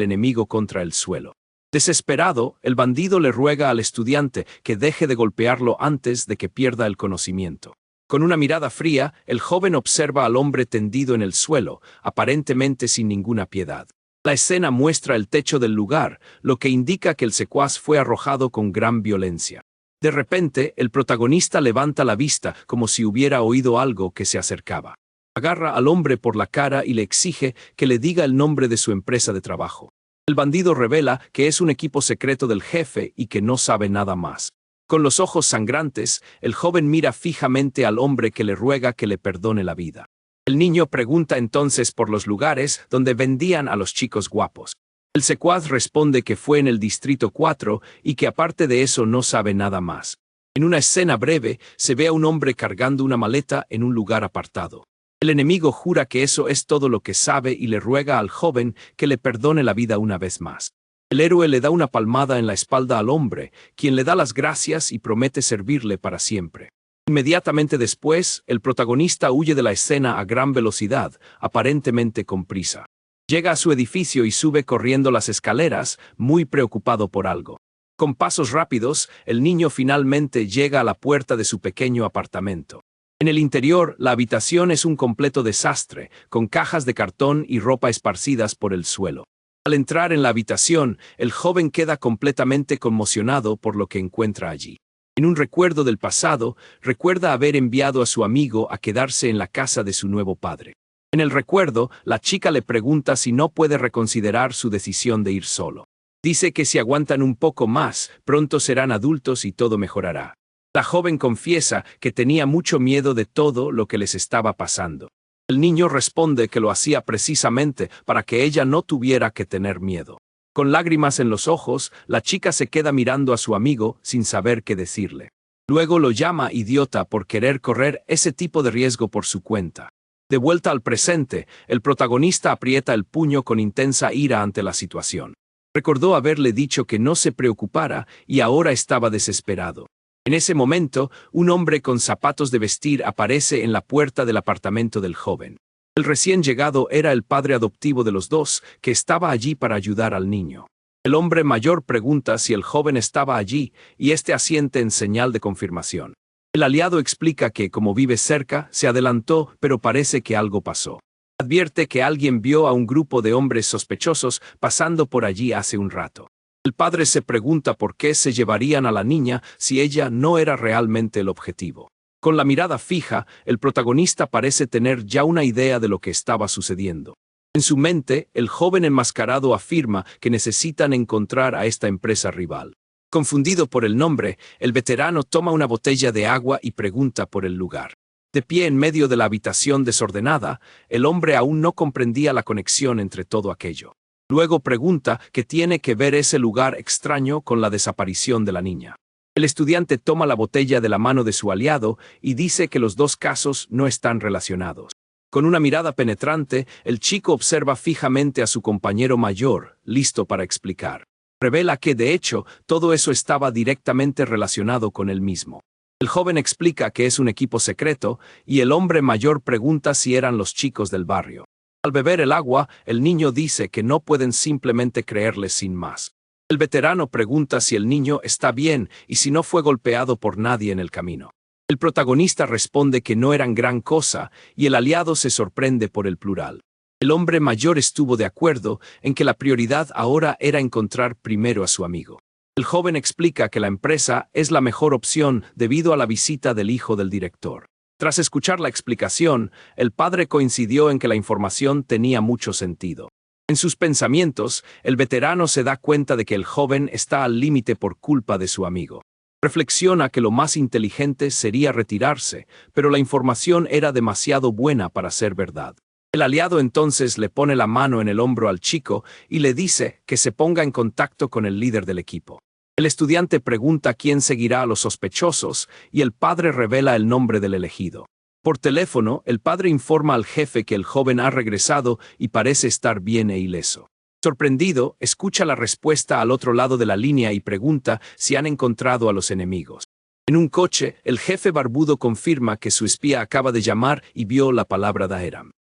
enemigo contra el suelo. Desesperado, el bandido le ruega al estudiante que deje de golpearlo antes de que pierda el conocimiento. Con una mirada fría, el joven observa al hombre tendido en el suelo, aparentemente sin ninguna piedad. La escena muestra el techo del lugar, lo que indica que el secuaz fue arrojado con gran violencia. De repente, el protagonista levanta la vista como si hubiera oído algo que se acercaba. Agarra al hombre por la cara y le exige que le diga el nombre de su empresa de trabajo. El bandido revela que es un equipo secreto del jefe y que no sabe nada más. Con los ojos sangrantes, el joven mira fijamente al hombre que le ruega que le perdone la vida. El niño pregunta entonces por los lugares donde vendían a los chicos guapos. El secuaz responde que fue en el Distrito 4 y que aparte de eso no sabe nada más. En una escena breve, se ve a un hombre cargando una maleta en un lugar apartado. El enemigo jura que eso es todo lo que sabe y le ruega al joven que le perdone la vida una vez más. El héroe le da una palmada en la espalda al hombre, quien le da las gracias y promete servirle para siempre. Inmediatamente después, el protagonista huye de la escena a gran velocidad, aparentemente con prisa. Llega a su edificio y sube corriendo las escaleras, muy preocupado por algo. Con pasos rápidos, el niño finalmente llega a la puerta de su pequeño apartamento. En el interior, la habitación es un completo desastre, con cajas de cartón y ropa esparcidas por el suelo. Al entrar en la habitación, el joven queda completamente conmocionado por lo que encuentra allí. En un recuerdo del pasado, recuerda haber enviado a su amigo a quedarse en la casa de su nuevo padre. En el recuerdo, la chica le pregunta si no puede reconsiderar su decisión de ir solo. Dice que si aguantan un poco más, pronto serán adultos y todo mejorará. La joven confiesa que tenía mucho miedo de todo lo que les estaba pasando. El niño responde que lo hacía precisamente para que ella no tuviera que tener miedo. Con lágrimas en los ojos, la chica se queda mirando a su amigo sin saber qué decirle. Luego lo llama idiota por querer correr ese tipo de riesgo por su cuenta. De vuelta al presente, el protagonista aprieta el puño con intensa ira ante la situación. Recordó haberle dicho que no se preocupara y ahora estaba desesperado. En ese momento, un hombre con zapatos de vestir aparece en la puerta del apartamento del joven. El recién llegado era el padre adoptivo de los dos, que estaba allí para ayudar al niño. El hombre mayor pregunta si el joven estaba allí, y este asiente en señal de confirmación. El aliado explica que, como vive cerca, se adelantó, pero parece que algo pasó. Advierte que alguien vio a un grupo de hombres sospechosos pasando por allí hace un rato. El padre se pregunta por qué se llevarían a la niña si ella no era realmente el objetivo. Con la mirada fija, el protagonista parece tener ya una idea de lo que estaba sucediendo. En su mente, el joven enmascarado afirma que necesitan encontrar a esta empresa rival. Confundido por el nombre, el veterano toma una botella de agua y pregunta por el lugar. De pie en medio de la habitación desordenada, el hombre aún no comprendía la conexión entre todo aquello. Luego pregunta qué tiene que ver ese lugar extraño con la desaparición de la niña. El estudiante toma la botella de la mano de su aliado y dice que los dos casos no están relacionados. Con una mirada penetrante, el chico observa fijamente a su compañero mayor, listo para explicar. Revela que, de hecho, todo eso estaba directamente relacionado con él mismo. El joven explica que es un equipo secreto y el hombre mayor pregunta si eran los chicos del barrio. Al beber el agua, el niño dice que no pueden simplemente creerle sin más. El veterano pregunta si el niño está bien y si no fue golpeado por nadie en el camino. El protagonista responde que no eran gran cosa y el aliado se sorprende por el plural. El hombre mayor estuvo de acuerdo en que la prioridad ahora era encontrar primero a su amigo. El joven explica que la empresa es la mejor opción debido a la visita del hijo del director. Tras escuchar la explicación, el padre coincidió en que la información tenía mucho sentido. En sus pensamientos, el veterano se da cuenta de que el joven está al límite por culpa de su amigo. Reflexiona que lo más inteligente sería retirarse, pero la información era demasiado buena para ser verdad. El aliado entonces le pone la mano en el hombro al chico y le dice que se ponga en contacto con el líder del equipo. El estudiante pregunta quién seguirá a los sospechosos y el padre revela el nombre del elegido. Por teléfono, el padre informa al jefe que el joven ha regresado y parece estar bien e ileso. Sorprendido, escucha la respuesta al otro lado de la línea y pregunta si han encontrado a los enemigos. En un coche, el jefe barbudo confirma que su espía acaba de llamar y vio la palabra Daeram.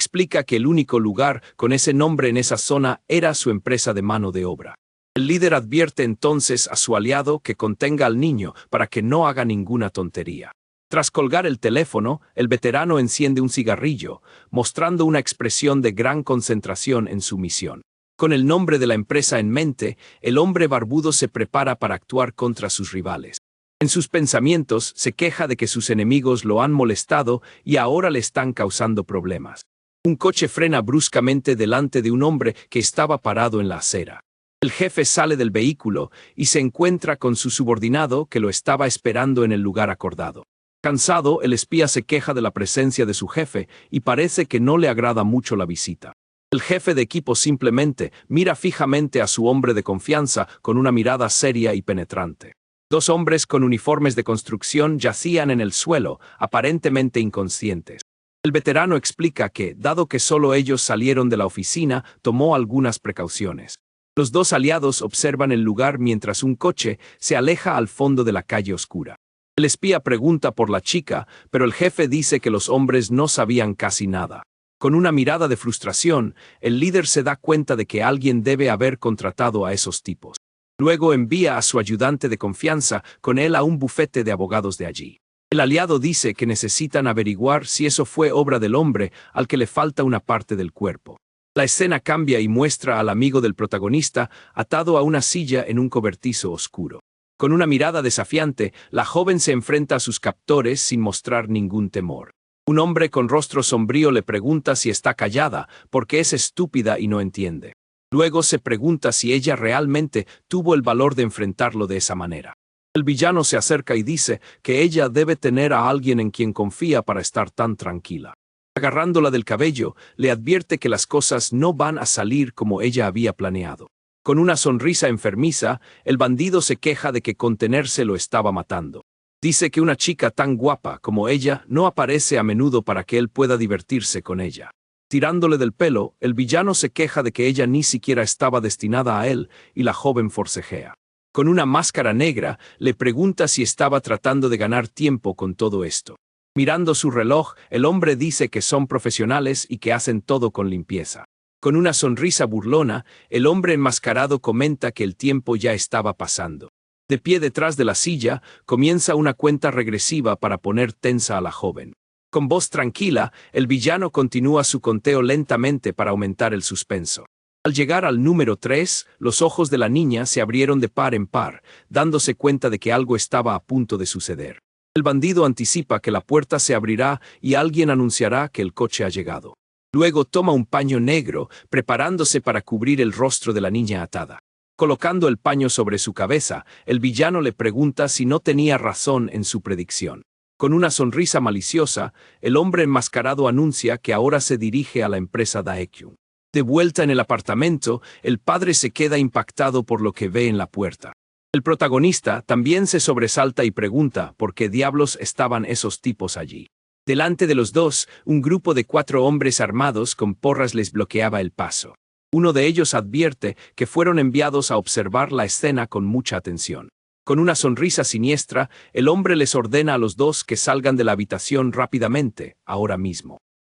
explica que el único lugar con ese nombre en esa zona era su empresa de mano de obra. El líder advierte entonces a su aliado que contenga al niño para que no haga ninguna tontería. Tras colgar el teléfono, el veterano enciende un cigarrillo, mostrando una expresión de gran concentración en su misión. Con el nombre de la empresa en mente, el hombre barbudo se prepara para actuar contra sus rivales. En sus pensamientos, se queja de que sus enemigos lo han molestado y ahora le están causando problemas. Un coche frena bruscamente delante de un hombre que estaba parado en la acera. El jefe sale del vehículo y se encuentra con su subordinado que lo estaba esperando en el lugar acordado. Cansado, el espía se queja de la presencia de su jefe y parece que no le agrada mucho la visita. El jefe de equipo simplemente mira fijamente a su hombre de confianza con una mirada seria y penetrante. Dos hombres con uniformes de construcción yacían en el suelo, aparentemente inconscientes. El veterano explica que, dado que solo ellos salieron de la oficina, tomó algunas precauciones. Los dos aliados observan el lugar mientras un coche se aleja al fondo de la calle oscura. El espía pregunta por la chica, pero el jefe dice que los hombres no sabían casi nada. Con una mirada de frustración, el líder se da cuenta de que alguien debe haber contratado a esos tipos. Luego envía a su ayudante de confianza con él a un bufete de abogados de allí. El aliado dice que necesitan averiguar si eso fue obra del hombre al que le falta una parte del cuerpo. La escena cambia y muestra al amigo del protagonista atado a una silla en un cobertizo oscuro. Con una mirada desafiante, la joven se enfrenta a sus captores sin mostrar ningún temor. Un hombre con rostro sombrío le pregunta si está callada, porque es estúpida y no entiende. Luego se pregunta si ella realmente tuvo el valor de enfrentarlo de esa manera. El villano se acerca y dice que ella debe tener a alguien en quien confía para estar tan tranquila. Agarrándola del cabello, le advierte que las cosas no van a salir como ella había planeado. Con una sonrisa enfermiza, el bandido se queja de que contenerse lo estaba matando. Dice que una chica tan guapa como ella no aparece a menudo para que él pueda divertirse con ella. Tirándole del pelo, el villano se queja de que ella ni siquiera estaba destinada a él y la joven forcejea. Con una máscara negra, le pregunta si estaba tratando de ganar tiempo con todo esto. Mirando su reloj, el hombre dice que son profesionales y que hacen todo con limpieza. Con una sonrisa burlona, el hombre enmascarado comenta que el tiempo ya estaba pasando. De pie detrás de la silla, comienza una cuenta regresiva para poner tensa a la joven. Con voz tranquila, el villano continúa su conteo lentamente para aumentar el suspenso. Al llegar al número 3, los ojos de la niña se abrieron de par en par, dándose cuenta de que algo estaba a punto de suceder. El bandido anticipa que la puerta se abrirá y alguien anunciará que el coche ha llegado. Luego toma un paño negro, preparándose para cubrir el rostro de la niña atada. Colocando el paño sobre su cabeza, el villano le pregunta si no tenía razón en su predicción. Con una sonrisa maliciosa, el hombre enmascarado anuncia que ahora se dirige a la empresa Daekyun. De vuelta en el apartamento, el padre se queda impactado por lo que ve en la puerta. El protagonista también se sobresalta y pregunta por qué diablos estaban esos tipos allí. Delante de los dos, un grupo de 4 hombres armados con porras les bloqueaba el paso. Uno de ellos advierte que fueron enviados a observar la escena con mucha atención. Con una sonrisa siniestra, el hombre les ordena a los dos que salgan de la habitación rápidamente, ahora mismo.